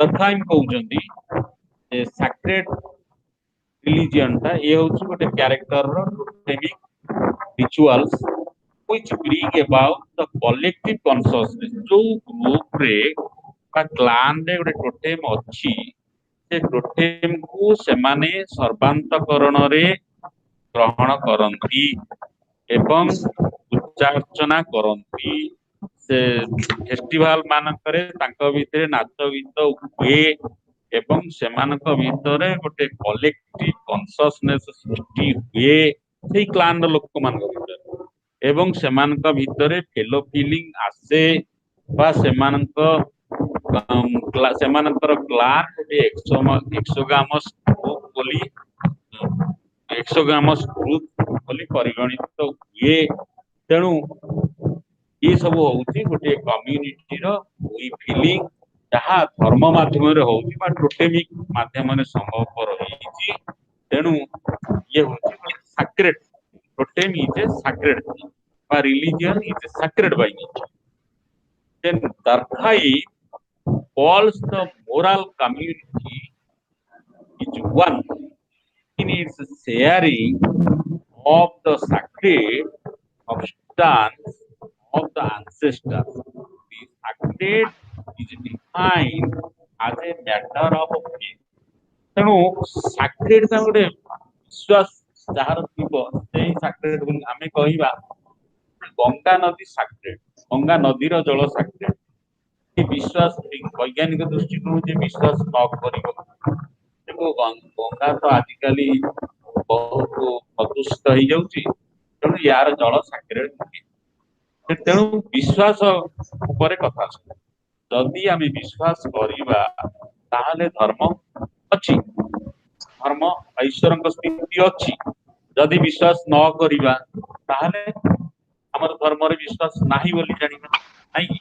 दरखाइम कहते sacred religion टा ये हूँ गोटे character totemic rituals which bring about the collective consciousness. जो ग्रुप रे बा क्लान रे गोटे टोटेम अच्छी से टोटेम को सेमाने सर्वांतकरण रे ग्रहण करंती एवं पूजार्चना करंती से फेस्टिवल मानकरे तांका भितरे नाच गीत हुए एवं सेमानक भितरे गोटे कलेक्टिव कॉन्शियसनेस सृष्टि हुए सेही क्लान लोक मानक भितरे एवं सेमानक भितरे फेलो फीलिंग आसे बा सेमानकर क्लान गोटे एक्सोगामस ग्रुप बोली एक्सोगामस ग्रुप बोली परिगणित हुए तेणु ये सब होउची गोटे कम्युनिटी रो वी फीलिंग जहा धर्म माध्यम रे होउची बा टोटेमिक माध्यम रे संभव रहिची तेणु ये होउची sacred totem is a sacred बा religion is a sacred by nature then दरखाई calls the moral community is one in its sharing of the sacred substance of the ancestors. The sacred is defined as a matter of faith. तेणु sacred का गोटे विश्वास जहार Thibaut सेही sacred बोली आमे कहिबा गंगा नदी sacred गंगा नदीर जल sacred विश्वास वैज्ञानिक दृष्टिकोण जे विश्वास न करिबो देखो गंगा तो आजिकल बहुत प्रदूषित हो जाउची तेणु यार जल सैक्रेड नुहे तेणु विश्वास ऊपर कथा जदि आमे विश्वास करिबा ताहले धर्म अछि धर्म ईश्वर स्थिति अछि जदि विश्वास न करिबा ताहले हमर धर्म रे विश्वास नाही बोली जानिबा नाही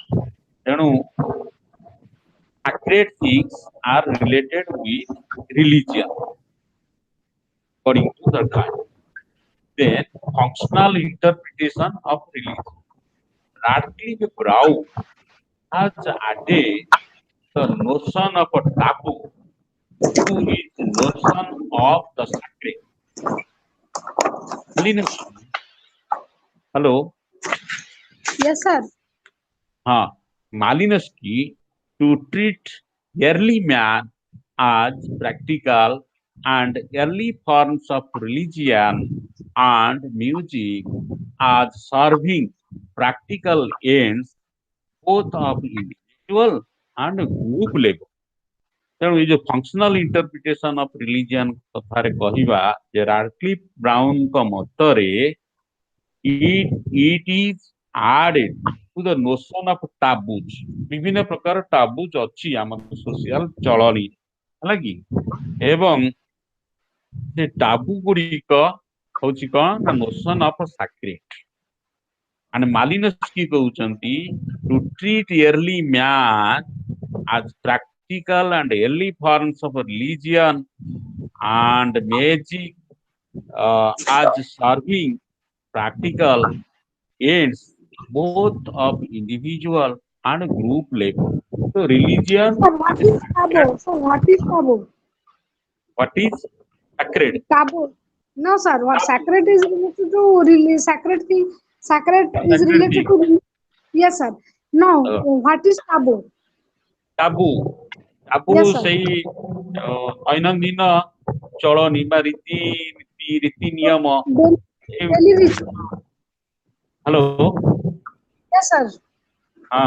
तेणु sacred things are related with religion according to the kind. Then functional interpretation of religion. Radcliffe Brown has added the notion of a taboo to his notion of the sacred. Hello. Yes, sir. Malinowski to treat early man as practical and early forms of religion and music as serving practical ends both of individual and group level. तेणु ये जो functional interpretation of religion कथारे कहिबा जे Radcliffe Brown को मतरे it is added to the notion of taboos. ବିଭିନ୍ନ ପ୍ରକାର taboos ଅଛି ଆମର social ଚଳଣି ହେଲା କି ଏବଂ ସେ taboo ଗୁଡିକ ହଉଛି କଣ ନା notion of sacred and Malinowski କହୁଛନ୍ତି to treat early man as practical and early forms of religion and magic as serving practical ends both of individual and group level. So religion Sir, what is is taboo? Sir, what is taboo? what is sacred. Taboo. No, sir. What Taboo, sacred is related to really sacred thing. Sacred is sacred related thing. to. Yes, sir. No. Uh, What is taboo? taboo, taboo Yes, sir. ସେଇ ଦୈନନ୍ଦିନ ଚଳନି ବା ରୀତି So, ନିୟମ daily ritual. Hello Yes, sir. ହଁ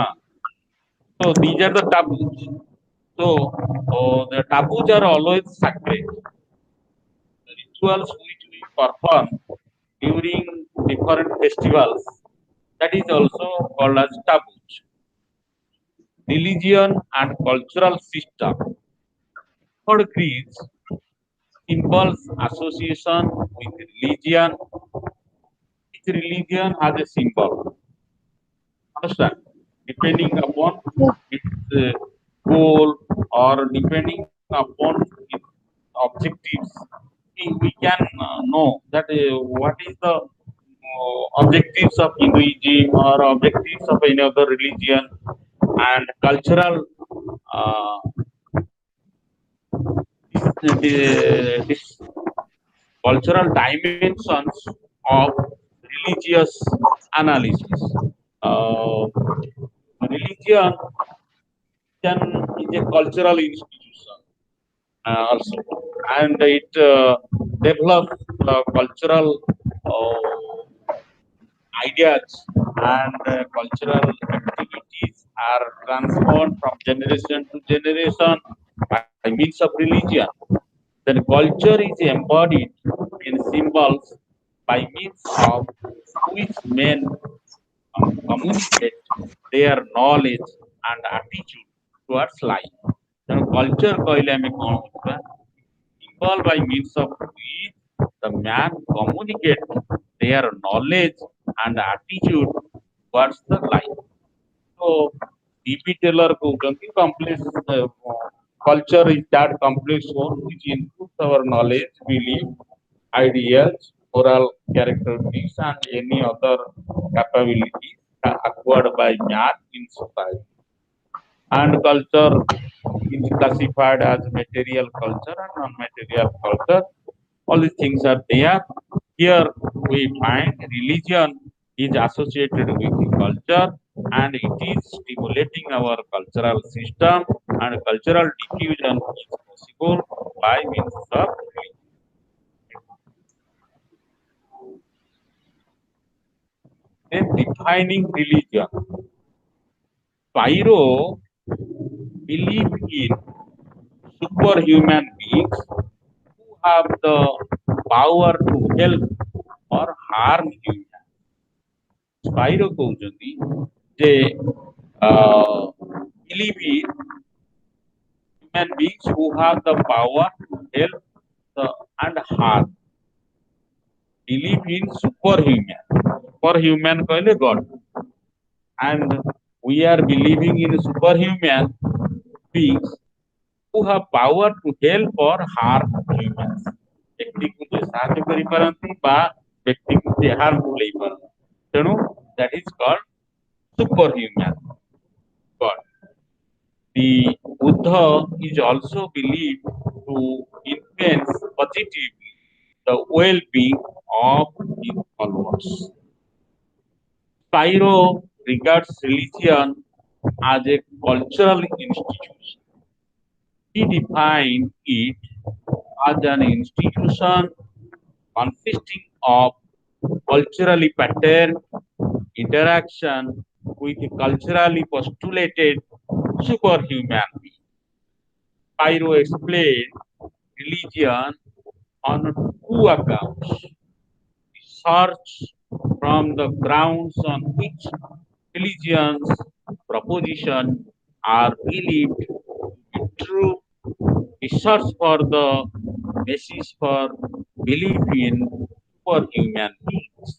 so these are the taboos. So the taboos are always sacred. The rituals which we perform during different festivals, that is also called as taboos. Religion and cultural system. For Greeks, symbols association with religion. Each religion has a symbol. Understand? Depending upon Yes. its goal or depending upon its objectives, we can know that what is the objectives of Hinduism or objectives of any other religion and cultural uh, this cultural dimensions of religious analysis. Uh, religion can is a cultural institution also, and it develops cultural ideas and cultural activities are transferred from generation to generation by means of religion. Then culture is embodied in symbols by means of which men communicate their knowledge and attitude towards life. ତେଣୁ culture କହିଲେ ଆମେ କଣ ବୁଝିବା symbol by means of which the man communicate their knowledge and attitude towards the life. So DP Taylor କହୁଛନ୍ତି complex culture is that complex one which includes our knowledge, belief, ideas, moral characteristics, and any other capabilities acquired by man in society. And culture is classified as material culture and non-material culture. All these things are there. Here we find religion is associated with the culture and it is stimulating our cultural system and cultural diffusion is possible by means of religion. Then defining religion. Pyro believe in superhuman beings who have the power to help or harm human. Spyro କହୁଛନ୍ତି ଯେ believe in human beings who have the power to help and harm. Believe in superhuman. Superhuman କହିଲେ God. And we are believing in superhuman beings who have power to help or harm humans. ବ୍ୟକ୍ତିକୁ ଯେ ସାହାଯ୍ୟ କରିପାରନ୍ତି ବା ବ୍ୟକ୍ତିକୁ ଯେ harmful ହେଇପାରନ୍ତି. ତେଣୁ that is called superhuman God. The Buddha is also believed to influence positively the well-being of his followers. Spyro regards religion as a cultural institution. He defined it as an institution consisting of culturally patterned interaction with culturally postulated superhuman being. Pyro explained religion on two accounts. Research from the grounds on which religion's proposition are believed to be true. We search for the basis for belief in superhuman beings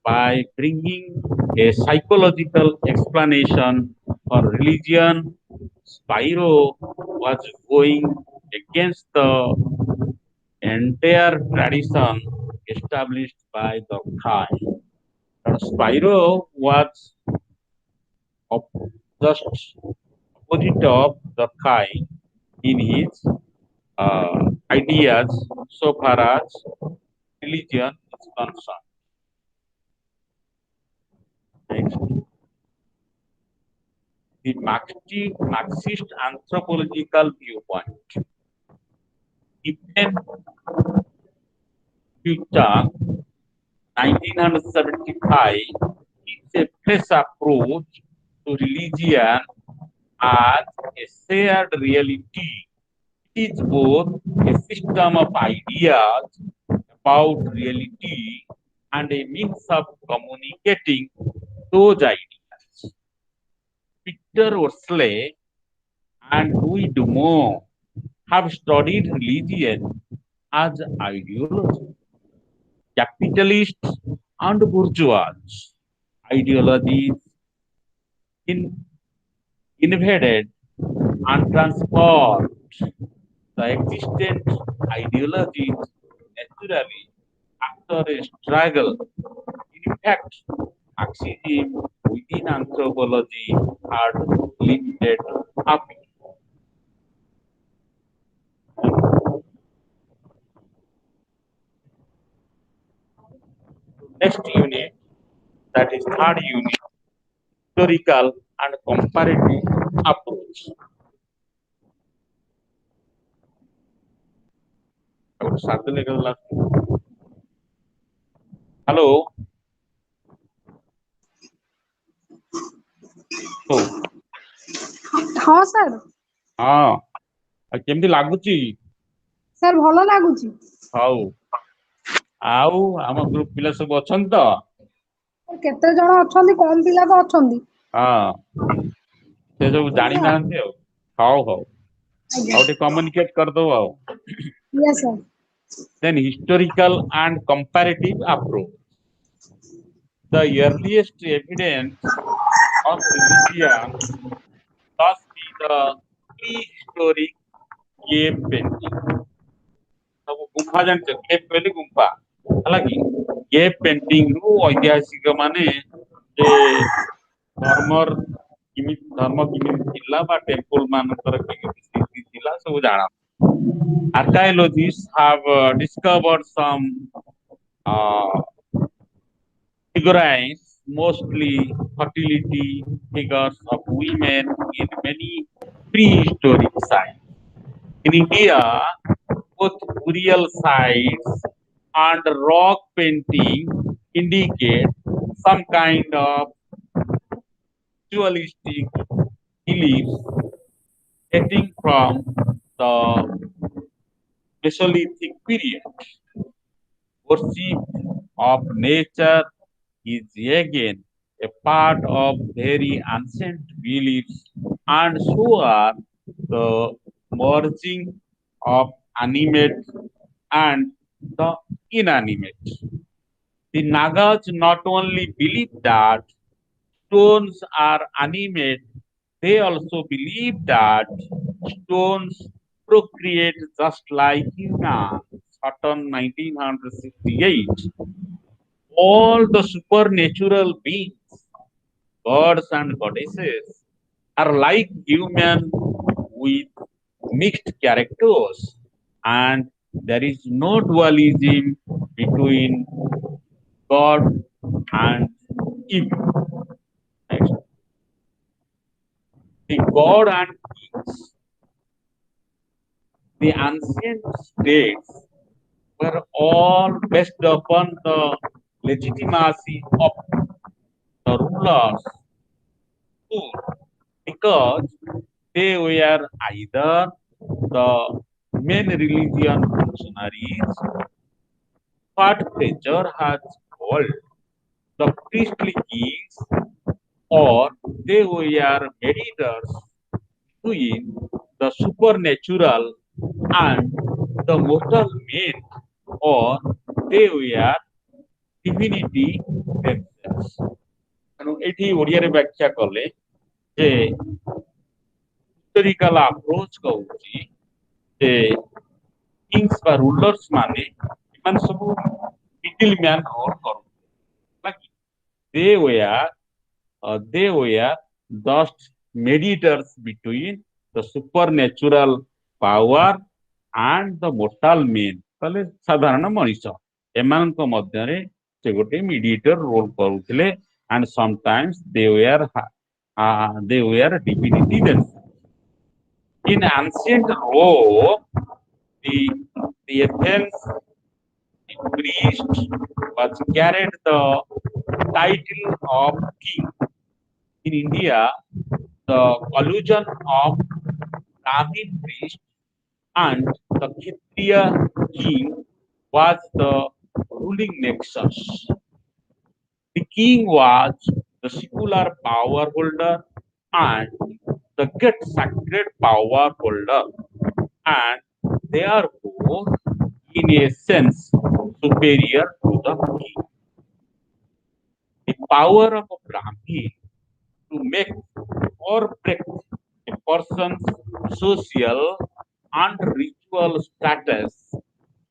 by bringing a psychological explanation for religion. Spiro was going against the entire tradition established by the Durkheim. Spiro was just opposite of the Durkheim in his ideas so far as religion is concerned. Next, the Marxist anthropological viewpoint. Even Future 1975 is a fresh approach to religion as a shared reality. It is both a system of ideas about reality and a means of communicating those ideas. Peter Worsley and Louis Dumont have studied religion as ideology. Capitalists and bourgeois ideologies in, invaded and transformed the existent ideologies naturally after a struggle. In fact, Marxism within anthropology had limited appeal. Next unit, that is third unit, historical and comparative approach. Hello. Oh. ହଁ sir ହଁ କେମିତି ଲାଗୁଛି? Sir ଭଲ ଲାଗୁଛି। ହଉ ଆଉ ଆମ group ପିଲା ସବୁ ଅଛନ୍ତି ତ? କେତେ ଜଣ ଅଛନ୍ତି? କମ ପିଲା ତ ଅଛନ୍ତି। ହଁ ସେ ସବୁ ଜାଣିନାହାନ୍ତି ଆଉ। ହଉ ହଉ ଆଉ ଟିକେ କମ୍ୟୁନିକେଟ କରିଦଉ ଆଉ। Yes, sir. Then historical and comparative approach. The earliest evidence of religion must be the prehistoric cave painting. ସବୁ ଗୁମ୍ଫା ଜାଣିଛ? କେଭ୍ କହିଲେ ଗୁମ୍ଫା ହେଲା କି? କେଭ୍ ପେଣ୍ଟିଂ ରୁ ଐତିହାସିକ ମାନେ ଯେ ଧର୍ମ କେମିତି ଥିଲା ବା ଟେମ୍ପଲ ମାନଙ୍କର କେମିତି ସ୍ଥିତି ଥିଲା ସବୁ ଜାଣ। Archaeologists have discovered some figurines, mostly fertility figures of women in many prehistoric sites. In India, both burial sites and rock painting indicate some kind of ritualistic beliefs dating from the Mesolithic period. Worship of nature is again a part of very ancient beliefs, and so are the merging of animate and the inanimate. The Nagas not only believe that stones are animate, they also believe that stones procreate just like humans. Charan 1968. All the supernatural beings, gods and goddesses, are like human with mixed characters, and there is no dualism between God and evil. Next. The God and kings. The ancient states were all based upon the legitimacy of the rulers because they were either the main religion functionaries, what Fraser has called the priestly kings, or they were mediators between the supernatural and the mortal men, or they were divinity themselves. ତେଣୁ ଏଠି ଓଡ଼ିଆରେ ବ୍ୟାଖ୍ୟା କଲେ ଯେ historical approach କହୁଛି ଯେ Kings ବା rulers ମାନେ ଏମାନେ ସବୁ ମିଡିଲ ମ୍ୟାନ ରୋଲ କରୁଥିଲେ ବାକି they were just mediators between the supernatural power and the mortal men ତାହେଲେ ସାଧାରଣ ମଣିଷ ଏମାନଙ୍କ ମଧ୍ୟରେ ସେ ଗୋଟେ ମିଡିଏଟର ରୋଲ କରୁଥିଲେ and sometimes they were divinity themselves. In ancient Rome, the Athens priest was carried the title of king. In India, the collusion of Brahmin priest and the Kshatriya king was the ruling nexus. The king was the secular power holder and the great sacred power holder, and therefore, in a sense, superior to the king. The power of a Brahmin to make or break a person's social and ritual status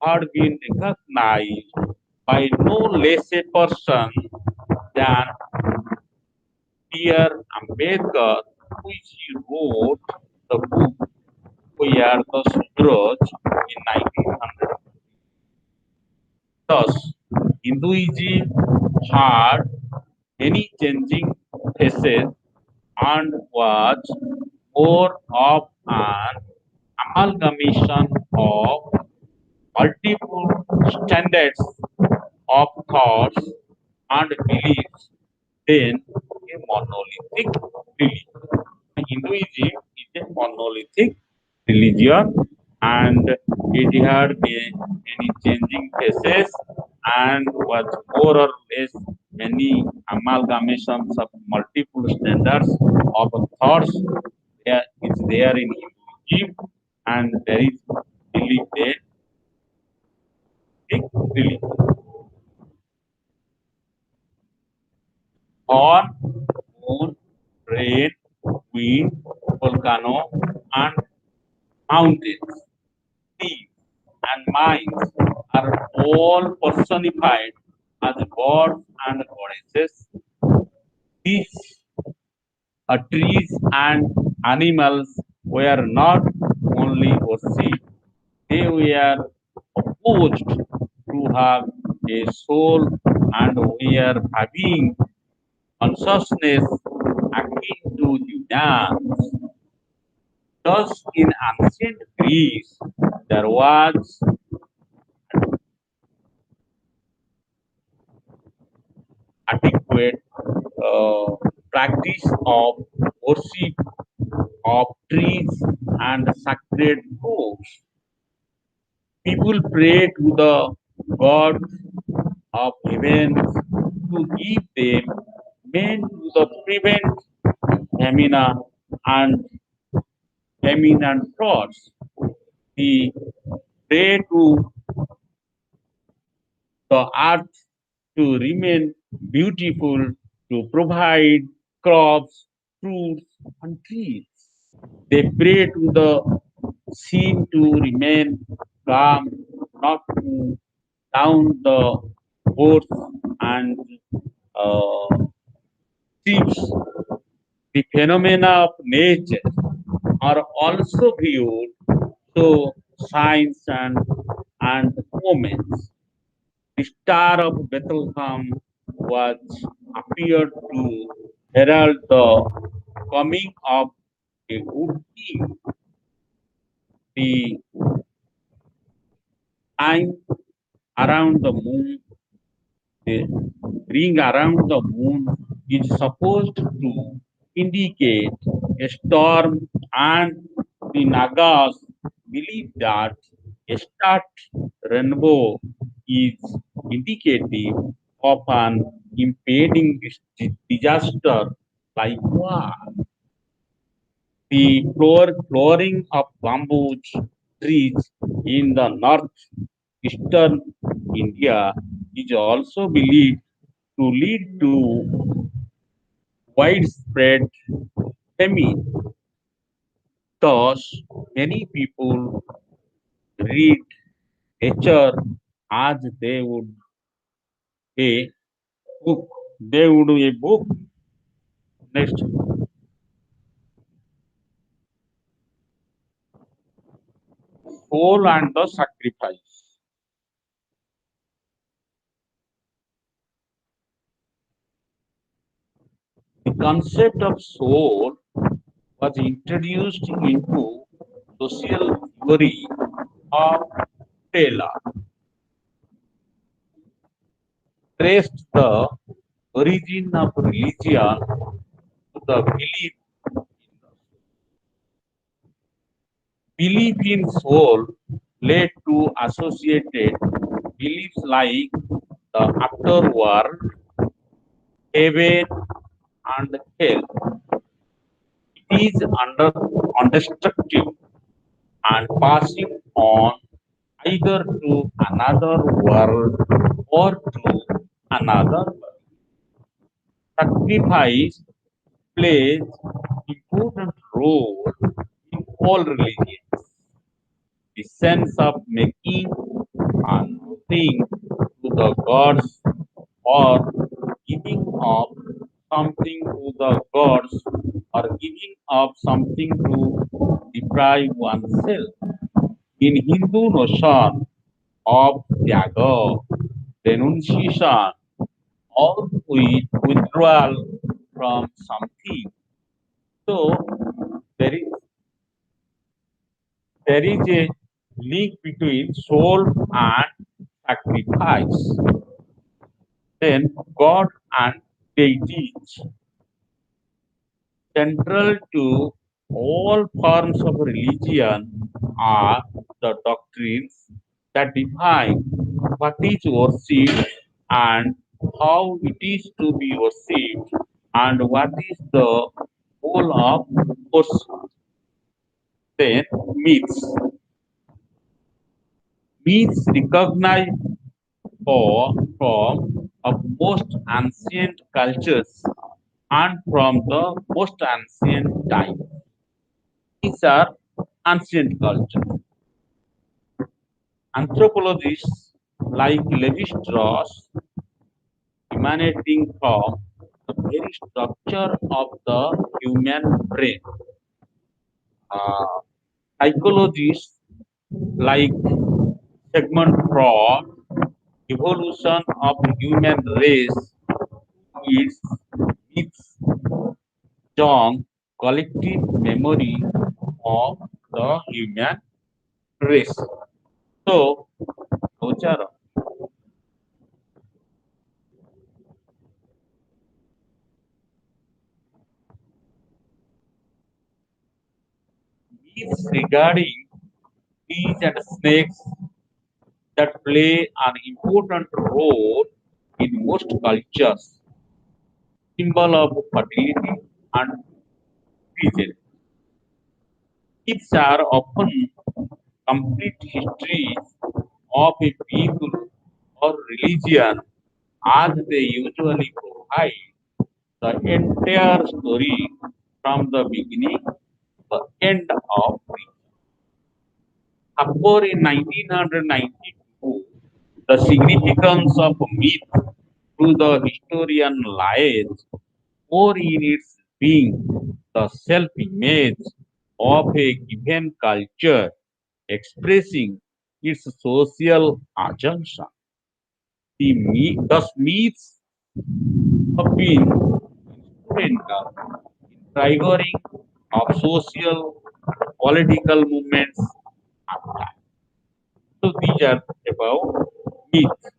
had been recognized by no less a person than Dear Ambedkar, which he wrote the book We Are the Sudras in 1900. Thus, Hinduism had many changing faces and was more of an amalgamation of multiple standards of thoughts and beliefs than a monolithic religion. Hinduism is a monolithic religion and it had many changing faces and was more or less many amalgamations of multiple standards of thoughts. There is there in Hinduism and there is belief in religion. On, moon, rain, wind, volcano, and mountains, seas, and mines are all personified as gods and goddesses. These trees and animals were not only worshipped, they were supposed to have a soul and were having consciousness akin to humans. Thus, in ancient Greece, there was adequate practice of worship of trees and sacred groves. People pray to the god of heaven to give them men to prevent famine and floods. He pray to the earth to remain beautiful, to provide crops, fruits, and trees. They pray to the sea to remain calm, not to down the boats and ships. The phenomena of nature are also viewed through signs and moments. The star of Bethlehem was appeared to herald the coming of a good king. The time around the moon, the ring around the moon is supposed to indicate a storm, and the Nagas believe that a stark rainbow is indicative of an impending disaster like what? The flowering of bamboo trees in the northeastern India is also believed to lead to widespread famine. Thus, many people read nature as they would a book. They would a book. Next, soul and the sacrifice. The concept of soul was introduced into social theory of Taylor, traced the origin of religion to the belief in soul led to associated beliefs like the afterworld, heaven, and hell. It is undestructible and passing on either to another world or to another world. Sacrifice plays important role in all religions. The sense of making and offering to the gods or giving up something to the gods or giving up something to deprive oneself. In Hindu notion of tyaga, renunciation, or withdrawal from something. So there is a link between soul and sacrifice. Then God and deities. Central to all forms of religion are the doctrines that define what is worshipped and how it is to be worshipped and what is the goal of worship. Then myths. Myths recognized from of most ancient cultures and from the most ancient times. These are ancient cultures. Anthropologists like Levi-Strauss, emanating from the very structure of the human brain. Uh, Psychologists like Sigmund Freud, evolution of human race, its myths, Jung, collective memory of the human race. So, those are myths regarding bees and snakes that play an important role in most cultures, symbol of fertility and presence. Myths are often complete histories of a people or religion as they usually provide the entire story from the beginning to the end of it. Akbar in 1992, the significance of myth to the historian lies more in its being the self-image of a given culture expressing its social assumption. Thus myths have been instrumental in triggering of social and political movements at times. So these are about myths.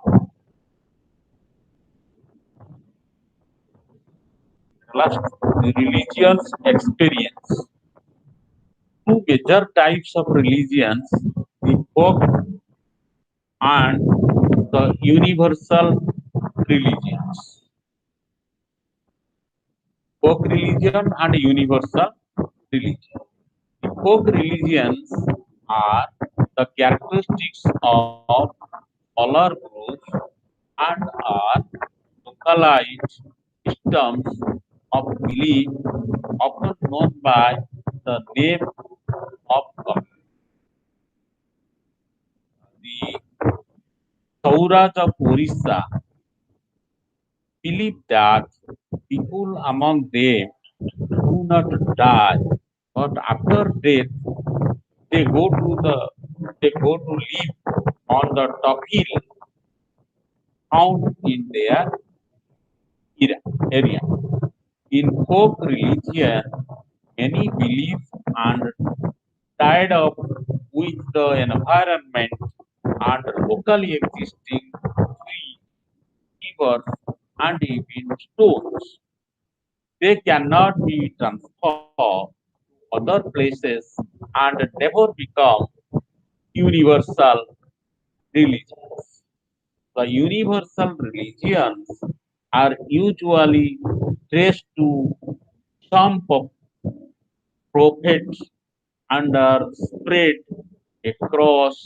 Last, the religions experience. Two major types of religions, the folk and the universal religions. folk religion and universal religion. The folk religions are the characteristics of smaller groups and are localized systems of belief often known by the name of God. The Sauras of Orissa believe that people among them do not die, but after death they go to live on the top hill found in their area. In folk religion, many believe and tied up with the environment and locally existing trees, rivers, and even stones. They cannot be transferred to other places and never become universal religions. The universal religions are usually traced to some prophets and are spread across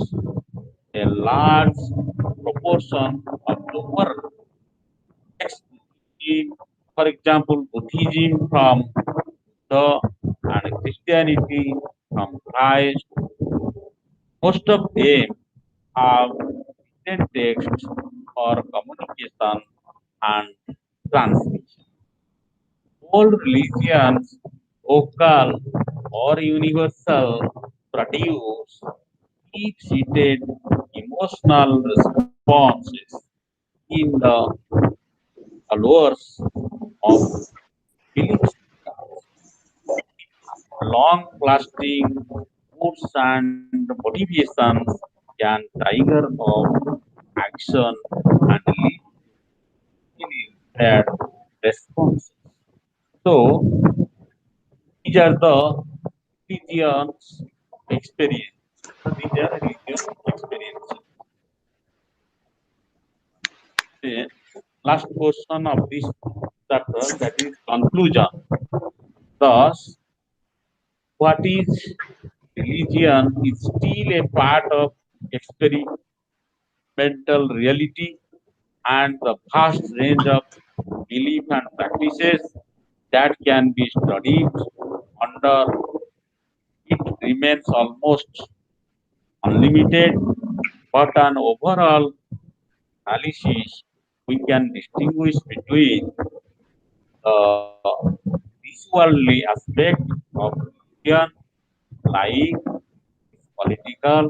a large proportion of the world. Next, for example, Buddhism from the and Christianity from Christ. Most of them have written texts for communication and transmission. All religions, local or universal, produce deep-seated emotional responses in the followers of belief systems. Long-lasting moods and motivations can trigger of action and lead in impaired responses. So these are the religions experience. So these are religion experiences. The last portion of this chapter, that is conclusion. Thus, what is religion is still a part of experimental reality, and the vast range of belief and practices that can be studied under it remains almost unlimited, but an overall analysis we can distinguish between the visually aspect of religion, like political,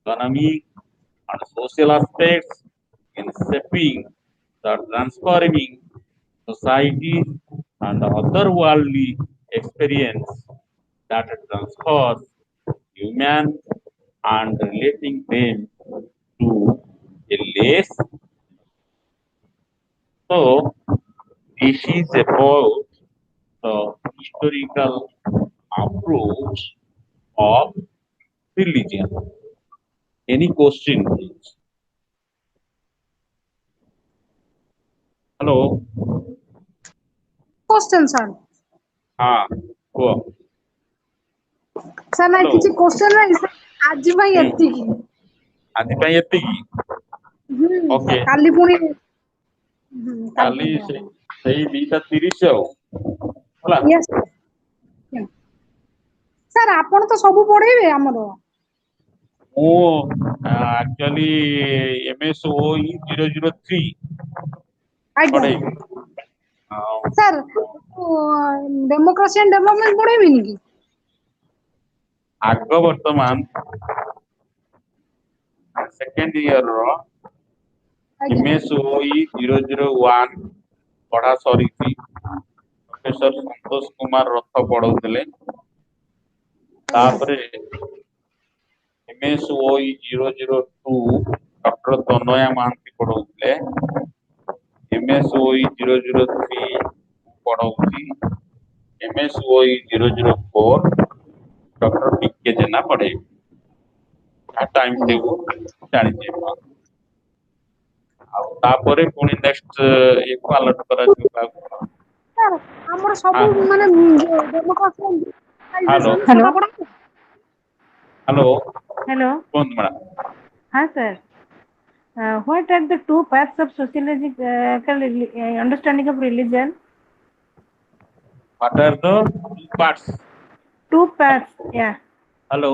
economic, and social aspects in shaping the transforming society and otherworldly experience that transfers humans and relating them to a less. So this is about the historical approach of religion. Any question, please? Hello. Question, sir. Ah, go. Sir, ନାଇଁ Hello. କିଛି question ନାହିଁ sir. ଆଜି ପାଇଁ ହୁଁ. ଏତିକି। ଆଜି ପାଇଁ ଏତିକି। Okay. କାଲି ପୁଣି କାଲି ସେଇ 2:30 ଆଉ ହେଲା। Yes, sir. Yeah. Sir, ଆପଣ ତ ସବୁ ପଢେଇବେ ଆମର। ମୁଁ actually MSOE 003 ଆଜ୍ଞା। ପଢେଇବି। Sir, democracy and development ପଢେଇବେନି କି? ଆଗ ବର୍ତ୍ତମାନ ସେକେଣ୍ଡ ଇୟର ର ଆଜ୍ଞା। MSOE 001 ପଢା ସରିଛି। ପ୍ରଫେସର ସନ୍ତୋଷ କୁମାର ରଥ ପଢଉଥିଲେ। ତାପରେ MSOE 002 ଡକ୍ଟର ତନୟା ମହାନ୍ତି ପଢଉଥିଲେ। MSOE 003 ପଢଉଛି। MSOE 004 ଡକ୍ଟର PK ଜେନା ପଢେଇବେ। ଟାଇମ୍ ଟେବୁଲ ଜାଣିଛେ। ଆଉ ତାପରେ ପୁଣି ନେକ୍ସଟ ଇଏକୁ ଆଲର୍ଟ କରାଯିବ। sir, ଆମର ସବୁ ମାନେ democracy and Hello. decentralization ସେଟା ପଢା Hello. Hello. କୁହନ୍ତୁ madam. Hi, sir. What are the two paths of sociological understanding of religion? What are the two parts? Two paths. Yeah. Hello.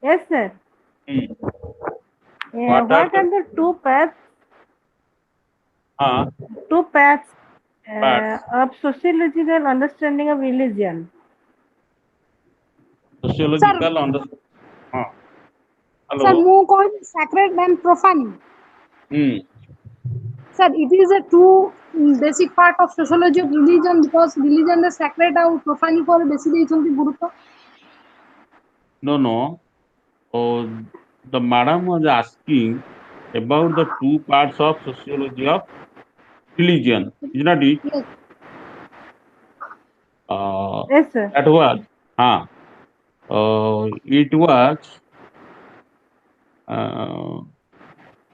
Yes, sir. What are What are the two paths? Two paths Paths. of sociological understanding of religion. Sociological understanding. Hello. Sir, ମୁଁ କହିବି sacred and profane. Sir, it is a two basic part of sociology of religion because religion is sacred and profane पर बेसी ଦେଇଛନ୍ତି ଗୁରୁତ୍व. No. The madam was asking about the two parts of sociology of religion. Is not it? Yes. Yes, sir. That was. It was.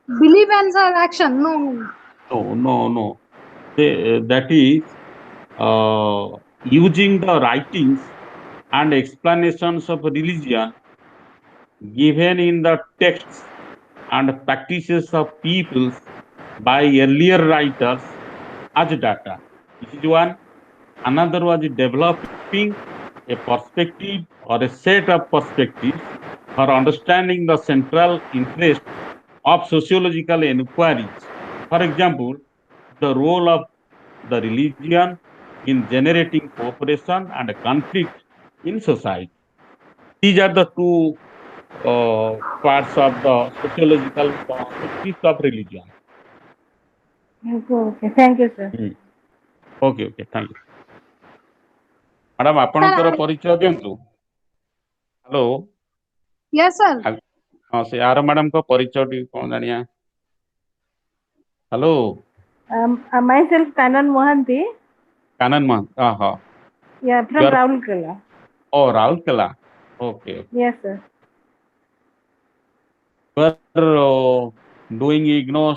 Belief and sir, action. No. No. That is using the writings and explanations of religion given in the texts and practices of peoples by earlier writers as data. This is one. Another was developing a perspective or a set of perspectives for understanding the central interest of sociological inquiries. For example, the role of the religion in generating cooperation and conflict in society. These are the two parts of the sociological perspectives of religion. Okay. Thank you, sir. Okay. Thank you. Madam, ଆପଣଙ୍କର ପରିଚୟ ଦିଅନ୍ତୁ. Hello. Yes, sir. ସେ ଆର ମ୍ୟାଡାମଙ୍କ ପରିଚୟ ଟିକେ କଣ ଜାଣିବା. Hello. Myself, Kanan Mohanty. Kanan Mohanty. Yeah, from Raulkela. Oh, Raulkela. Okay. Yes, sir. You are doing IGNOU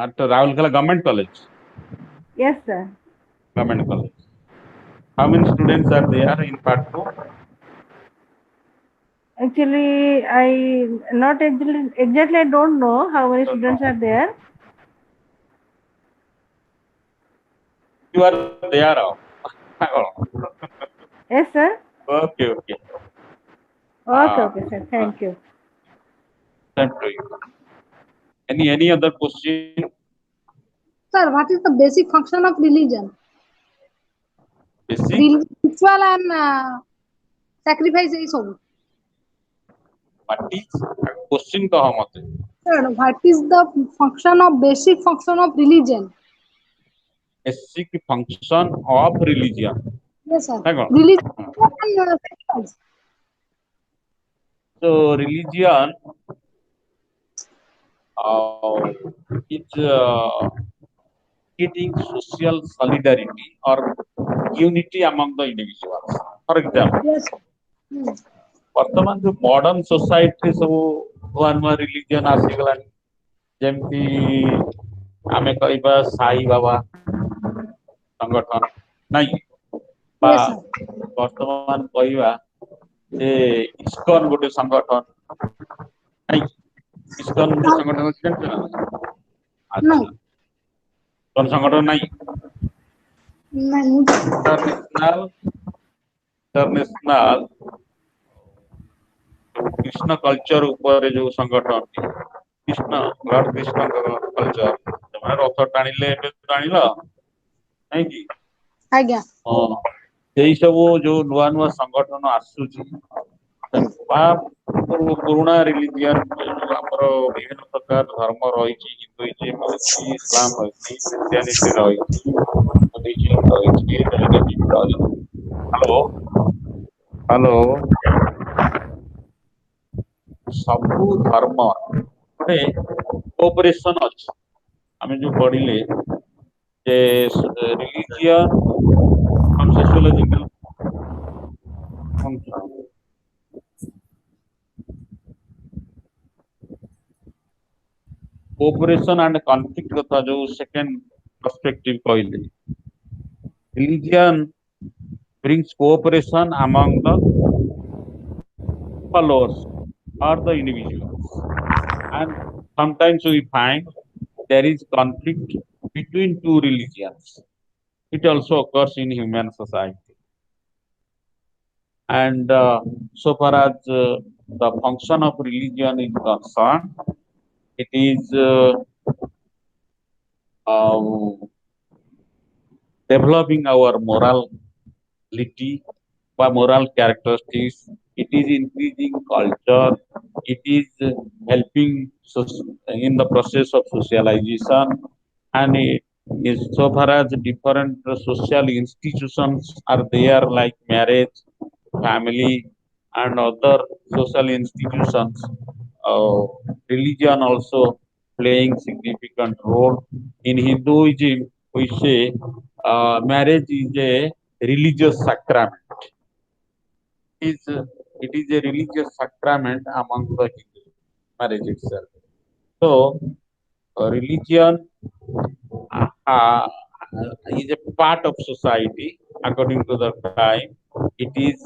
at Raulkela Government College. Yes, sir. Government College. How many students are there in part 2? Actually, I not exactly I don't know how many students are there. You are there. Yes, sir. Okay. Okay, sir. Thank you. Thank you. Any other question? Sir, what is the basic function of religion? Basic? Ritual and sacrifice is all. What is question कहो मते? Sir, what is the basic function of religion? Basic function of religion. Yes, sir. Religion and sacrifice. So religion is creating social solidarity or unity among the individuals. For example, Yes. ବର୍ତ୍ତମାନ ଯୋଉ modern ସୋସାଇଟିରେ ସବୁ ନୂଆ religion ଆସିଗଲାଣି, ଯେମିତି ଆମେ କହିବା ସାଇ ବାବା ସଂଗଠନ ନାଇଁ, ବା ବର୍ତ୍ତମାନ କହିବା ଯେ ଇସ୍କନ ଗୋଟେ ସଂଗଠନ ନାଇଁ, ଇସ୍କନ ଗୋଟେ ସଂଗଠନ ଅଛି ଜାଣିଛ ନା? ଆଚ୍ଛା, ଇସ୍କନ ସଂଗଠନ ନାଇଁ, ଇଣ୍ଟରନ୍ୟାସନାଲ କୃଷ୍ଣ କଲଚର ଉପରେ ଯୋଉ ସଂଗଠନ ଲର୍ଡ କୃଷ୍ଣଙ୍କର କଲଚର, ସେମାନେ ରଥ ଟାଣିଲେ, ଏବେ ଟାଣିଲ ନାଇଁ କି? ଆଜ୍ଞା। ସେଇ ସବୁ ଯୋଉ ନୂଆ ସଂଗଠନ ଆସୁଛି, ପୁରୁଣା ରିଲିଜିଅନ ଆମର ବିଭିନ୍ନ ପ୍ରକାର ଧର୍ମ ରହିଛି, ହିନ୍ଦୁଇଜିମ ରହିଛି, ଇସଲାମ ରହିଛି, ଖ୍ରୀଷ୍ଟିଆନିଟି ରହିଛି, ବୁଦ୍ଧିଜିମ ରହିଛି, ଜୈନିଜିମ ରହିଛି। ହ୍ୟାଲୋ। ସବୁ ଧର୍ମ ଗୋଟେ କୋଅପରେସନ ଅଛି। ଆମେ ଯୋଉ ପଢିଲେ ଯେ religion sociological cooperation and conflict କଥା ଯୋଉ ସେକେଣ୍ଡ ପର୍ସପେକ୍ଟିଭ କହିଲେ, Religion brings cooperation among the followers or the individuals. And sometimes we find there is conflict between two religions. It also occurs in human society. And so far as the function of religion is concerned, it is developing our morality by moral characteristics. It is increasing culture. It is helping in the process of socialization, and so far as different social institutions are there, like marriage, family, and other social institutions. Uh, Religion also playing significant role. In Hinduism, we say marriage is a religious sacrament. Is it is a religious sacrament among the Hindus, marriage itself. So, religion uh, is a part of society according to the time. It is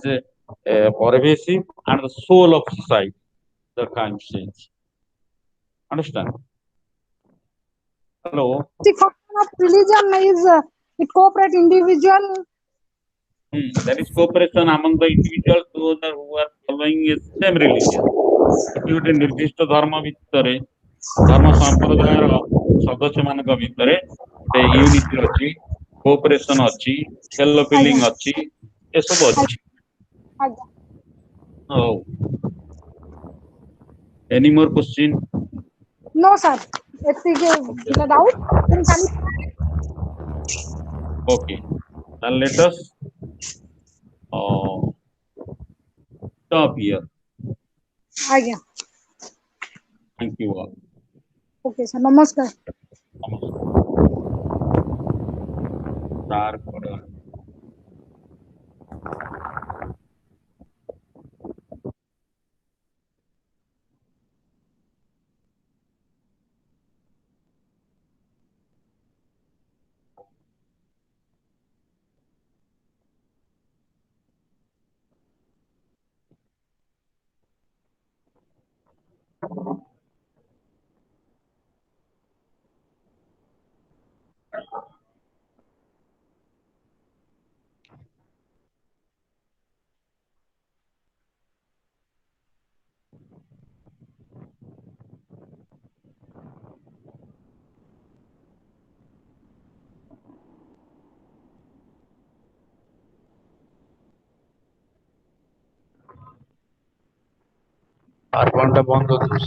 pervasive and the soul of society. The time change. Understand? Hello. The function of religion is it cooperate individual. That is cooperation among the individuals who are following a same religion. ଏଠି ଗୋଟେ ନିର୍ଦ୍ଦିଷ୍ଟ ଧର୍ମ ଭିତରେ ଧର୍ମ ସମ୍ପ୍ରଦାୟର ସଦସ୍ୟ ମାନଙ୍କ ଭିତରେ ଗୋଟେ ୟୁନିଟି ଅଛି, କୋଅପରେସନ ଅଛି, ଫେଲୋ ଫିଲିଂ ଅଛି, ଏସବୁ ଅଛି। ଆଜ୍ଞା। ହଉ, ଏନି ମୋର କ୍ୱେଶ୍ଚିନ୍? No, sir. ଏତିକି ଥିଲା doubt. Okay, then let us stop here. ଆଜ୍ଞା। Thank you all. Okay, sir. ନମସ୍କାର। ନମସ୍କାର। আর কোনটা বন্ধ this?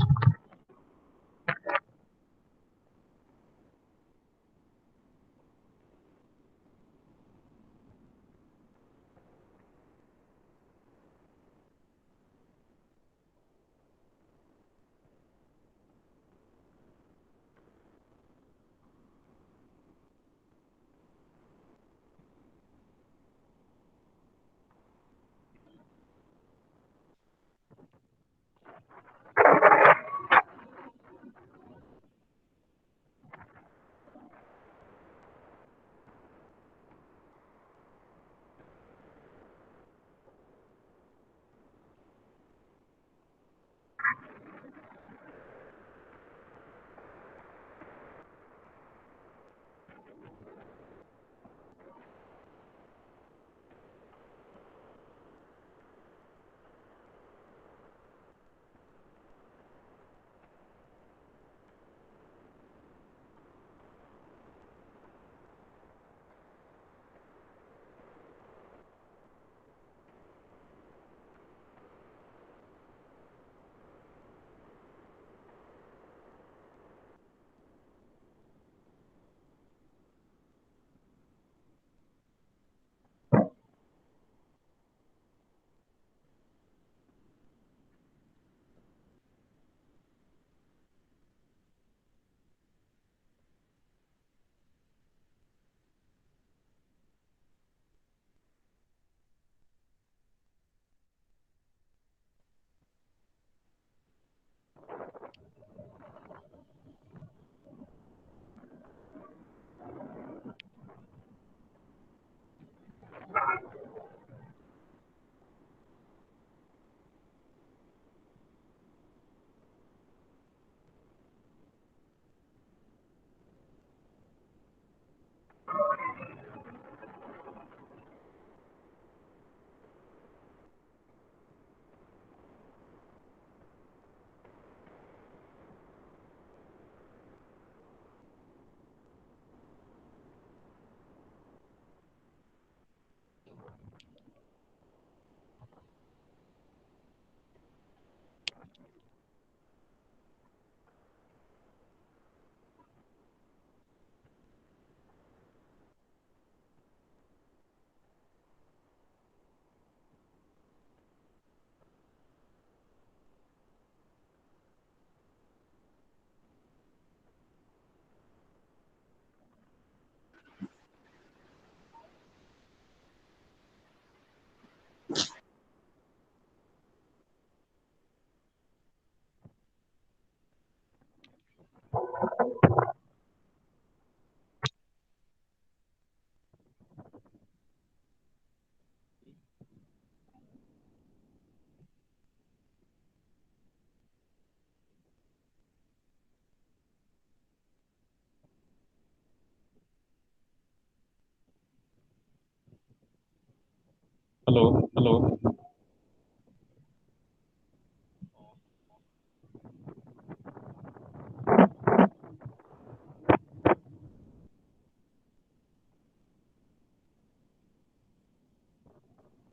Hello, hello.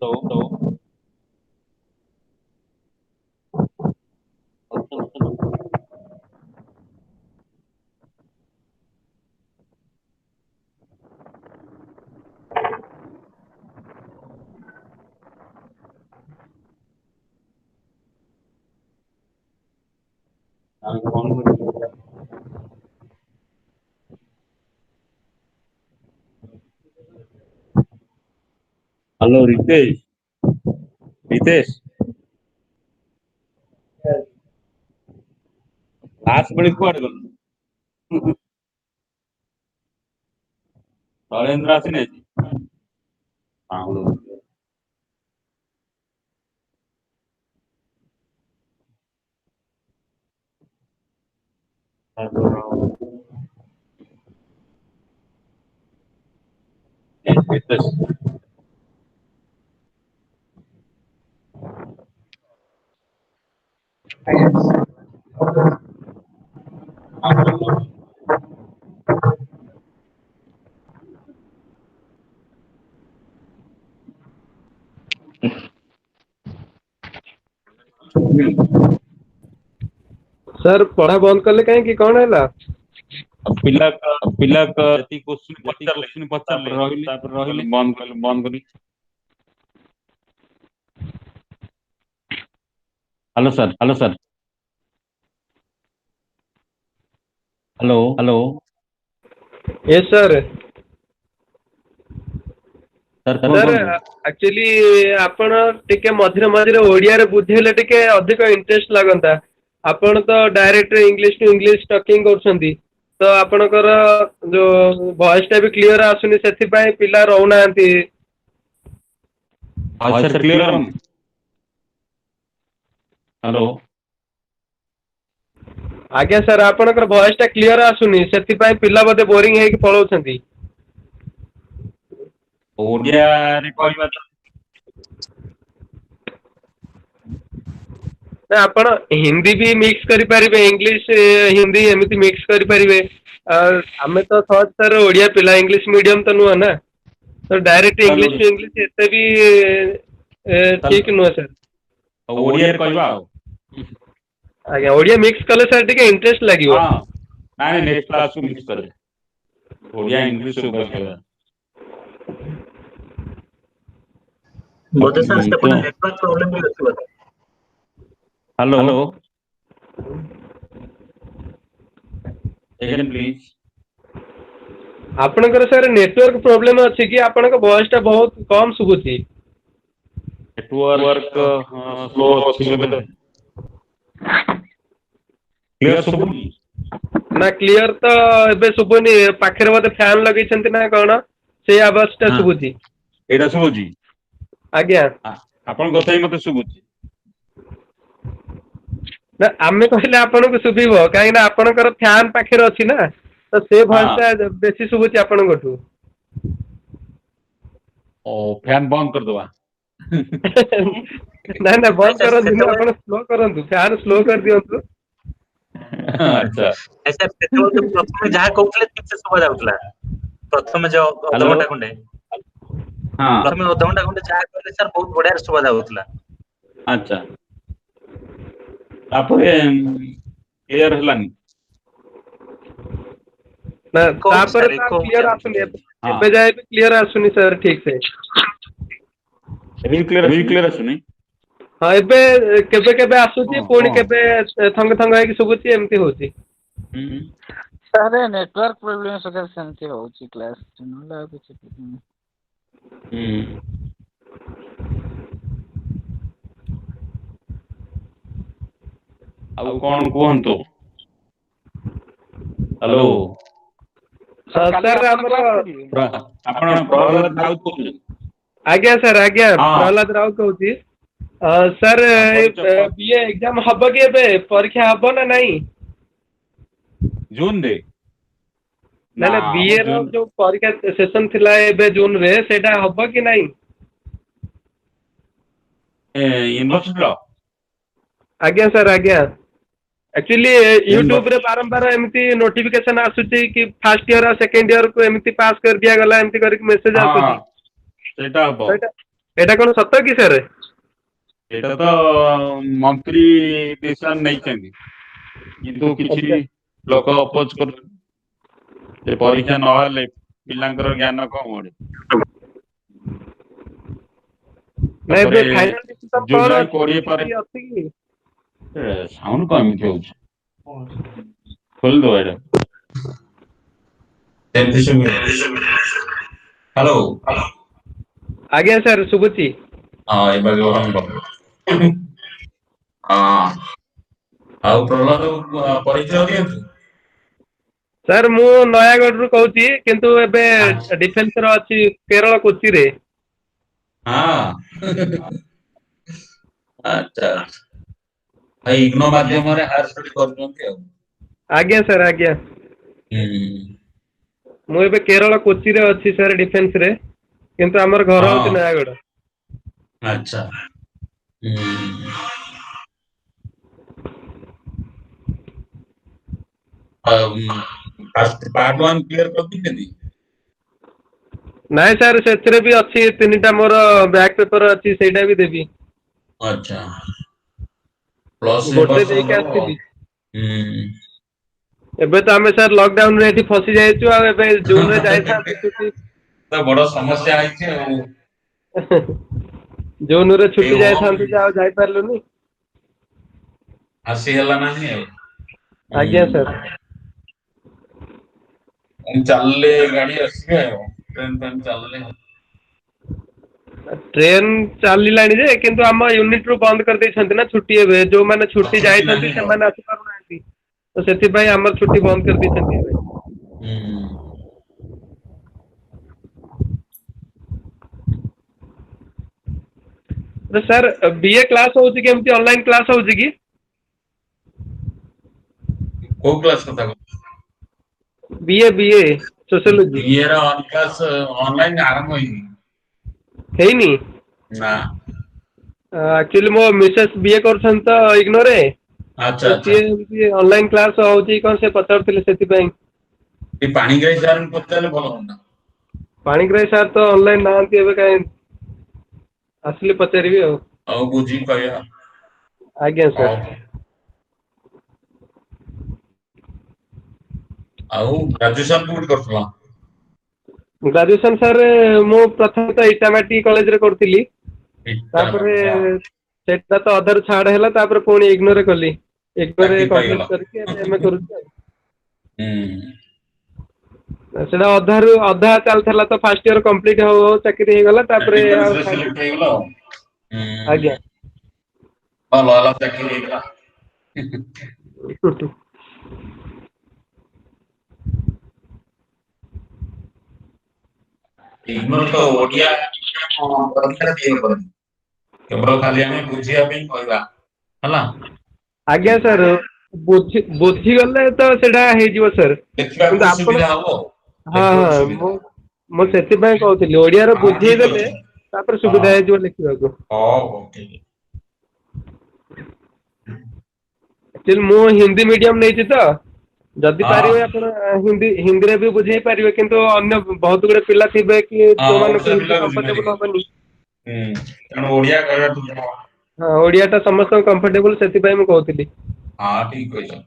Hello, hello. Hello, Ritesh. Ritesh. Last minute କୁଆଡେ ଗଲୁ? ନରେନ୍ଦ୍ର ଆସିନି ଆଜି? Ritesh. ସାର୍ ପଢା ବନ୍ଦ କଲେ କାହିଁକି, କଣ ହେଲା? ପିଲା ଯେତିକି କୋଶ୍ଚିନ୍ ପଚାରିଲେ ତାପରେ ରହିଲେ ବନ୍ଦ କଲି। Hello sir, hello sir, hello, hello Yes sir. Sir sir କୁହନ୍ତୁ। ଆକ୍ଚୁଆଲି ଆପଣ ଟିକେ ମଝିରେ ମଝିରେ ଓଡିଆରେ ବୁଝେଇଲେ ଟିକେ ଅଧିକ ଇଣ୍ଟରେଷ୍ଟ ଲାଗନ୍ତା। ଆପଣ ତ direct English to English talking କରୁଛନ୍ତି, ତ ଆପଣଙ୍କର ଯୋଉ ଭଏସ ଟା ବି କ୍ଲିୟର ଆସୁନି, ସେଥିପାଇଁ ପିଲା ରହୁନାହାନ୍ତି। ଭଏସ୍ କ୍ଲିୟର ହଉନି? ହ୍ୟାଲୋ। ଆଜ୍ଞା ସାର୍, ଆପଣଙ୍କର ଭଏସ ଟା କ୍ଲିୟର ଆସୁନି, ସେଥିପାଇଁ ପିଲା ବୋଧେ ବୋରିଂ ହେଇକି ପଳଉଛନ୍ତି। ଓଡିଆରେ କହିବା ତ। ନା ଆପଣ ହିନ୍ଦୀ ବି ମିକ୍ସ କରିପାରିବେ, ଇଂଲିଶ ହିନ୍ଦୀ ଏମିତି ମିକ୍ସ କରିପାରିବେ। ଆମେ ତ ସହଜ ସାର୍ ଓଡିଆ ପିଲା, ଇଂଲିଶ ମିଡିୟମ ତ ନୁହଁ ନା, ତ ଡାଇରେକ୍ଟ ଇଂଲିଶ ଟୁ ଇଂଲିଶ ଏତେ ବି ଠିକ ନୁହଁ ସାର୍। ଓଡିଆରେ କହିବା ଆଉ। ଆଜ୍ଞା, ଓଡିଆ ମିକ୍ସ କଲେ ସାର୍ ଟିକେ ଇଣ୍ଟରେଷ୍ଟ ଲାଗିବ। ହଁ, ନାଇଁ ନେକ୍ସଟ କ୍ଲାସକୁ ମିକ୍ସ କରିବେ। ଓଡିଆ ଇଂଲିଶ ଉଭୟ କହିବା। ବୋଧେ ସାର୍ ସେପଟେ ନେଟୱାର୍କ ପ୍ରୋବ୍ଲେମ ବି ଅଛି ବୋଧେ। ହ୍ୟାଲୋ। Again please. ଆପଣଙ୍କର ସାର୍ ନେଟୱାର୍କ ପ୍ରୋବ୍ଲେମ ଅଛି କି? ଆପଣଙ୍କ ଭଏସ ଟା ବହୁତ କମ ଶୁଭୁଛି। ନେଟୱାର୍କ ସ୍ଲୋ ଅଛି ବୋଧେ। କ୍ଲିୟର ଶୁଭୁନି? ନା କ୍ଲିୟର ତ ଏବେ ଶୁଭୁନି। ପାଖରେ ବୋଧେ ଫ୍ୟାନ ଲଗେଇଛନ୍ତି ନା କଣ, ସେଇ ଆବାଜ ଟା ଶୁଭୁଛି। ଏଇଟା ଶୁଭୁଛି? ଆଜ୍ଞା। ଆପଣଙ୍କ କଥା ହିଁ ମତେ ଶୁଭୁଛି। ନା ଆମେ କହିଲେ ଆପଣଙ୍କୁ ଶୁଭିବ, କାହିଁକି ନା ଆପଣଙ୍କର ଫ୍ୟାନ ପାଖରେ ଅଛି ନା, ତ ସେ ଭଏସ ଟା ବେଶୀ ଶୁଭୁଛି ଆପଣଙ୍କଠୁ। ଓ ଫ୍ୟାନ ବନ୍ଦ କରିଦବା। ନାଇଁ ନାଇଁ ନାଇଁ ବନ୍ଦ ସାର୍ କରନ୍ତୁନି, ସେତେବେଳେ ଆପଣ ସ୍ଲୋ କରନ୍ତୁ, ଫ୍ୟାନ ସ୍ଲୋ କରିଦିଅନ୍ତୁ। ଆଚ୍ଛା। ନାଇଁ ସାର୍ ସେତେବେଳେ ତ ପ୍ରଥମେ ଯାହା କହୁଥିଲେ ଠିକ ସେ ଶୁଭା ଯାଉଥିଲା। ପ୍ରଥମେ ଯୋଉ ହ୍ୟାଲୋ। ଅଧଘଣ୍ଟା ଖଣ୍ଡେ, ହଁ ପ୍ରଥମେ ଅଧଘଣ୍ଟା ଖଣ୍ଡେ ଯାହା କହିଲେ ସାର୍ ବହୁତ ବଢିଆରେ ଶୁଭା ଯାଉଥିଲା। ଆଚ୍ଛା। ତାପରେ କ୍ଲିୟର ହେଲାନି। ନା କହୁଛି ତାପରେ ସାର୍ ତ ଇକୋ ହଉଛି କ୍ଲିୟର ଆଉ। ଆସୁନି, ହଁ ଏବେ ଯାଏ ବି କ୍ଲିୟର ଆସୁନି ସାର୍ ଠିକ ସେ। ଏବେ ବି କ୍ଲିୟର ଆସୁନି? ହଁ ଏବେ କେବେ କେବେ ଆସୁଛି, ପୁଣି କଣ? କେବେ ଥଙ୍ଗ ଥଙ୍ଗ ହେଇକି ଶୁଭୁଛି, ଏମିତି ହଉଛି। ହୁଁ। ସାର୍ ନେଟୱାର୍କ ପ୍ରୋବ୍ଲେମ ସକାଶେ ସେମିତି ହଉଛି କ୍ଲାସ୍, ନହେଲେ ଆଉ କିଛି ପ୍ରୋବ୍ଲେମ। ହୁଁ। ଆଉ କଣ କୁହନ୍ତୁ? हेलो सर हमर आपण प्रहलाद राउत कହୁଥିଲେ आज्ञा सर आज्ञा हाँ। प्रहलाद राउत कहूची सर बीए एग्जाम हब कि एबे परीक्षा हब ना नहीं जून रे ना ना बीए रो जो परीक्षा सेशन थिला एबे जून रे सेटा हब कि नहीं यूनिवर्सिटी रो आज्ञा सर आज्ञा एक्चुअली यूट्यूब रे बारंबार एमती नोटिफिकेशन आसुची कि फर्स्ट ईयर और सेकंड ईयर को एमती पास कर दिया गला एमती करके मेसेज आसुची सेटा हबो एटा कोन सत्य कि सर एटा तो मंत्री डिसीजन नहीं चाहिए किंतु किछि लोक अपोज कर से परीक्षा न हेले पिलांकर ज्ञान कम होडे नहीं बे फाइनल डिसीजन जुलाई पर 20 पर अछि कि साउंड कम होउछ खोल दो एटा हेलो आज्ञा सर सुबुची हां एबा गरम हां आउ प्रहलाद परिचय दियंतु सर मु नयागढ़ रु कहूची किंतु एबे डिफेंस रो अछि केरल कोच्चि रे हां अच्छा भाई इग्नो माध्यम रे हायर स्टडी करछन्ती आज्ञा सर आज्ञा मु एबे केरल कोच्चि रे अछि सर डिफेंस रे किंतु हमर घर होची नयागढ़ अच्छा पार्ट 1 क्लियर कर दिनेदी नाइ सर सेथरे भी अछि तीनटा मोर बैक पेपर अछि सेटा भी देबी अच्छा प्लस गोटे देके आस्थिली एबे तो हमें सर लॉकडाउन रे एठी फसी जाइछु आ एबे जून रे जाइथा छुट्टी तो बड़ समस्या आइছে जून रे छुट्टी जाइथा आ जाई परलुनी आसी हला नाही आज्ञा सर चलले गाड़ी आसीबे ट्रेन ट्रेन चलले ट्रेन चलिलाणी जे किंतु हम यूनिट रु बंद कर दैछन्ति ना छुट्टी एबे जो माने छुट्टी जाइछन्ति से माने आसी पारु नांती तो सेति भाई हमर छुट्टी बंद कर दैछन्ति एबे तो सर बीए क्लास होउची केमती ऑनलाइन क्लास होउची की को क्लास कथा बीए बीए सोशियोलॉजी बीए रा क्लास ऑनलाइन आरंभ होई हेनी ना एक्चुअली मो मिसेस बीए करछन त इग्नो रे अच्छा तो अच्छा सी ऑनलाइन क्लास होउची कोन से पचारथिले सेति पई ए पानी गई सारन पचाले भलो होना पाणिग्राही सर तो ऑनलाइन नांती एबे काई असली पचारिबी औ बुझी कहया आज्ञा सर आउ ग्रेजुएशन कोड करथला ग्रेजुएशन सर मु प्रथम तो इटामाटी कॉलेज रे करथिली तापरे सेटा तो अधर छाड़ हैला तापरे पुणी इग्नोर कली इग्नोर चाकरी कंप्लीट पाइगला करके एमए करूछी सेटा अधारु अधा चलथला तो फर्स्ट ईयर कंप्लीट हो चाकरी हे गला तापरे आ सिलेक्ट हे गला आज्ञा भलो वाला चाकरी हे गला इग्नोर तो ओडिया परीक्षा दिए बनी केवल खाली हमें बुझिया पे कहबा हला आज्ञा सर बुझी गले तो सेटा हे जीवो सर देखबा किंतु को आपण सुविधा हो हां देखबा को हां सुविधा मो सेति पय कहउथिली ओडिया रो हां बुझी ठीक देले अछि तापर हां सुविधा हे जीवो लिखिबा को हां ठीक एक्चुअली मु हिंदी मीडियम नेछि तो जदि हां पारिबे आपण हिंदी हिंदी रे भी बुझेई पारिबे किंतु अन्य बहुत गुडे पिला थिबे कि हां जो माने ओडिसा हिंदी पिला कंफर्टेबल हबनी तेणु ओडिया कहया तु जमा हां ओडिया टा समस्त कंफर्टेबल सेति पय मु कहउथिली हां ठीक कहया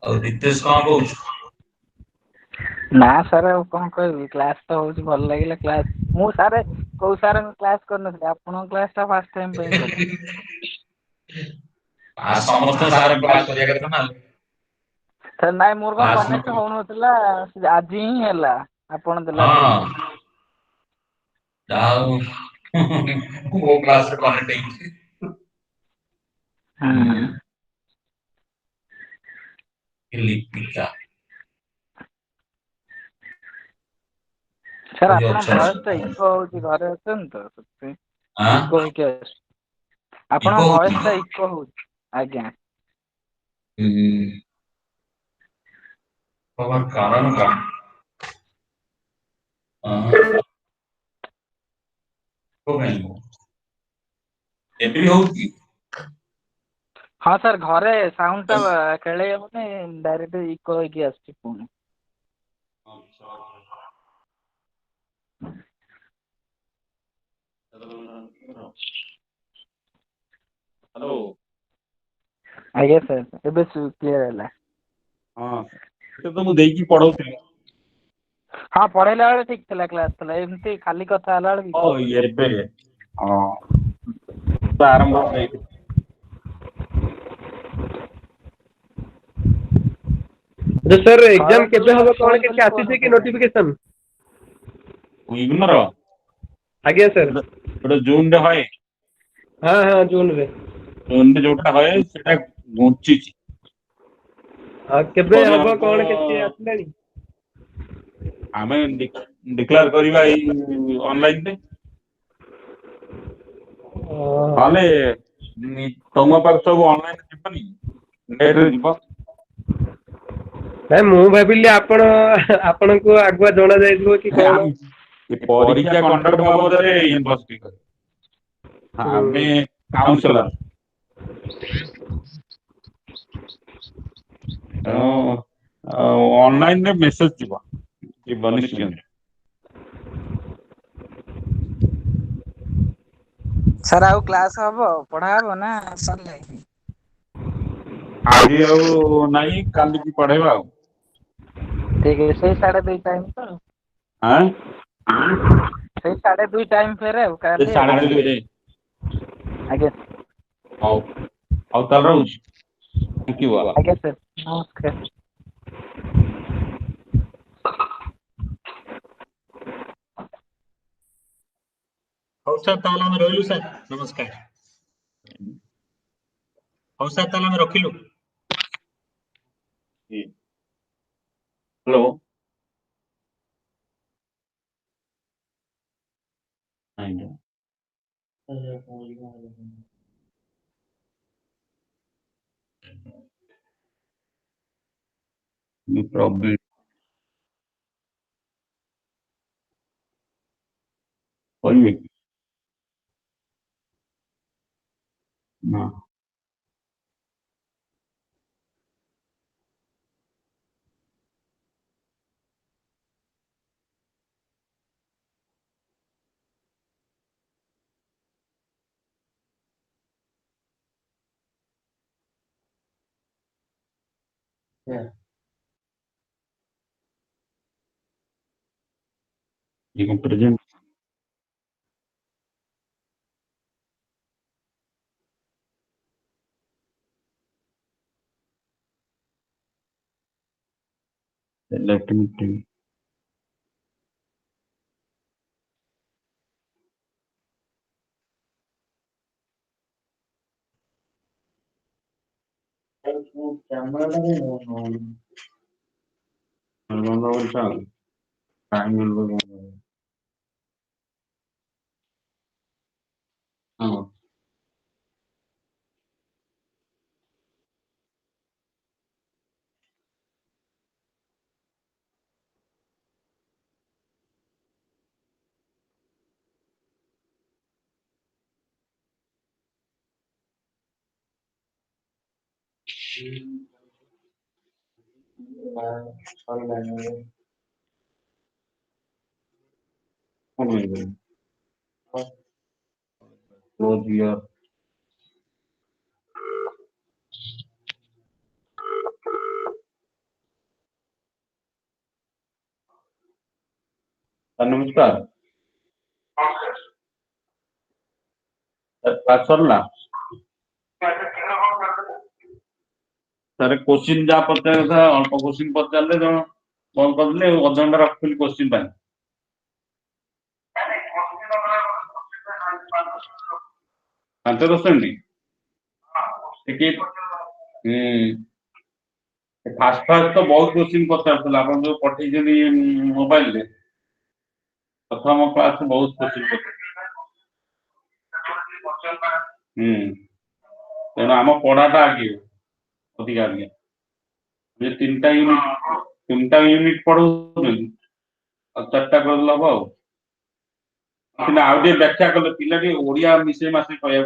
और रितेश कहां कहउछ ନା ସାର୍ ଆଉ କଣ କହିବି କ୍ଲାସ୍ ତ ହଉଛି ଭଲ ଲାଗିଲା କ୍ଲାସ୍ ମୁଁ ସାର୍ କୋଉ ସାର୍ କ୍ଲାସ୍ କରିନଥିଲି ଆପଣଙ୍କ କ୍ଲାସ୍ ଟା ଫାଷ୍ଟ ଟାଇମ୍ ପାଇଁ କଲି आ समस्त सारे क्लास करिया କଥା ନା ସାର୍ ନାଇଁ ମୋର କଣ କ୍ଲାସ ନ କନେକ୍ଟ କଲେ ହଉନଥିଲା ଆଜି ହିଁ ହେଲା ଆପଣ ଦେଲା ହଁ ଦିନଠୁ ଯାଉ ମୋ କ୍ଲାସରେ କନେକ୍ଟ ହେଇଛି ହୁଁ ଲିପିକା ସାର୍ କୋଉଠି ଆପଣଙ୍କ ଅଛନ୍ତି? ଭଏସ୍ ଟା ଇକୋ ହଉଛି, ଘରେ ଅଛନ୍ତି ତ ସେଥିପାଇଁ ଆଁ ଇକୋ ହେଇକି ଆସୁଛି। ଇକୋ ଆପଣଙ୍କ ହଉଛି? ଭଏସ୍ ଟା ଇକୋ ହଉଛି। ଆଜ୍ଞା। କାରଣ କଣ? ଏବେ ବି ହଉଛି? ହଁ ସାର୍, ଘରେ ସାଉଣ୍ଡ ଟା ଖେଳେଇ ହବନି, ଡାଇରେକ୍ଟ ଇକୋ ହେଇକି ଆସୁଛି ପୁଣି। ହ୍ୟାଲୋ। ଆଜ୍ଞା ସାର୍, ଏବେ କ୍ଲିୟର ହେଲା। ହଁ ସେଟା ତ ମୁଁ ଦେଇକି ପଢଉଥିଲି। ହଁ, ପଢେଇଲା ବେଳେ ଠିକ ଥିଲା, କ୍ଲାସ ଥିଲା। ଏମିତି ଖାଲି କଥା ହେଲା ବେଳେ ଇକୋ ହଉଛି। ଏବେ ହଁ ଆରମ୍ଭ ହେଇଥିଲା। ସାର୍ ଏକ୍ଜାମ କରନ୍ତୁ କେବେ ହବ, କଣ ସୋଇ କିଛି ବୋଲି ଫୋନ ଆସିଛି କି ଉଠେଇଲେଣି। ନୋଟିଫିକେସନ? ଇଗ୍ନୋର ଆଜ୍ଞା ସାର୍। ଗୋଟେ ଜୁନରେ ହଏ। ହଁ ହଁ, ଜୁନରେ। ଜୁନରେ ଯୋଉଟା ହଏ ସେଟା ଘୁଞ୍ଚିଛି। ଆଉ କେବେ ପରେ ହବ, କଣ କିଛି ଆସିଲାଣି? ଆମେ ଡିକ୍ଲାର କରିବା ଏଇ ଅନଲାଇନରେ। ନହେଲେ ତମ ପାଖ ସବୁ ଅନଲାଇନ ଯିବନି, ନେଟରେ ଯିବ। ନାଇଁ, ମୁଁ ଭାବିଲି ଆପଣଙ୍କୁ ଆଗୁଆ ଜଣା ଯାଇଥିବ କି କଣ। ପରୀକ୍ଷା କଣ୍ଡକ୍ଟ ବାବଦରେ ୟୁନିଭର୍ସିଟି କରିବ। ଆମେ ହୁଁ। କାଉନସେଲର। ତେଣୁ ଅନଲାଇନରେ ମେସେଜ ଯିବ ନିଶ୍ଚିନ୍ତ। ସାର୍ ଆଉ କ୍ଲାସ ହବ, ପଢା ହବ ନା ସରିଲାଣି? ଆଜି ଆଉ ନାଇଁ, କାଲିକି ପଢେଇବା ଆଉ। ଠିକ ଅଛି, ସେଇ 2:30 ଟାଇମ ତ। ଆଁ ସେଇ 2:30 ଟାଇମ ଫେରେ ଆଉ, ସେ କାଲି ଆଉ। 2:30 ଆଜ୍ଞା। ହଉ ହଉ, ତାହେଲେ ରହୁଛି। Thank you. ଆଜ୍ଞା ସାର୍, ନମସ୍କାର। ହଉ ସାର୍, ତାହେଲେ ଆମେ ରହିଲୁ ସାର୍, ନମସ୍କାର। ହଉ ସାର୍, ତାହେଲେ ଆମେ ରଖିଲୁ। ହ୍ୟାଲୋ। ଆଜ୍ଞା। ପ୍ରବଲେମ କହିବେ କି? ନା। You can present. Let me tell you. ହଁ। Close your. नमस्कार। क्लास सरला सर क्वेश्चन जा पचार था अल्प क्वेश्चन पचारे जो कौन करले अधघंटा रखिली क्वेश्चन पाई 5-10 मिनिट ଟିକେ फास्ट तो बहुत क्वेश्चन पचार आप जो पठे मोबाइल प्रथम क्लास बहुत क्वेश्चन तेणु आम पढ़ाटा आगे अधिक आगे तीन टा यूनिट पढ़ो 4टा कर हम आउ व्याख्या कले पिला ओडिया मिसे मासे कहया।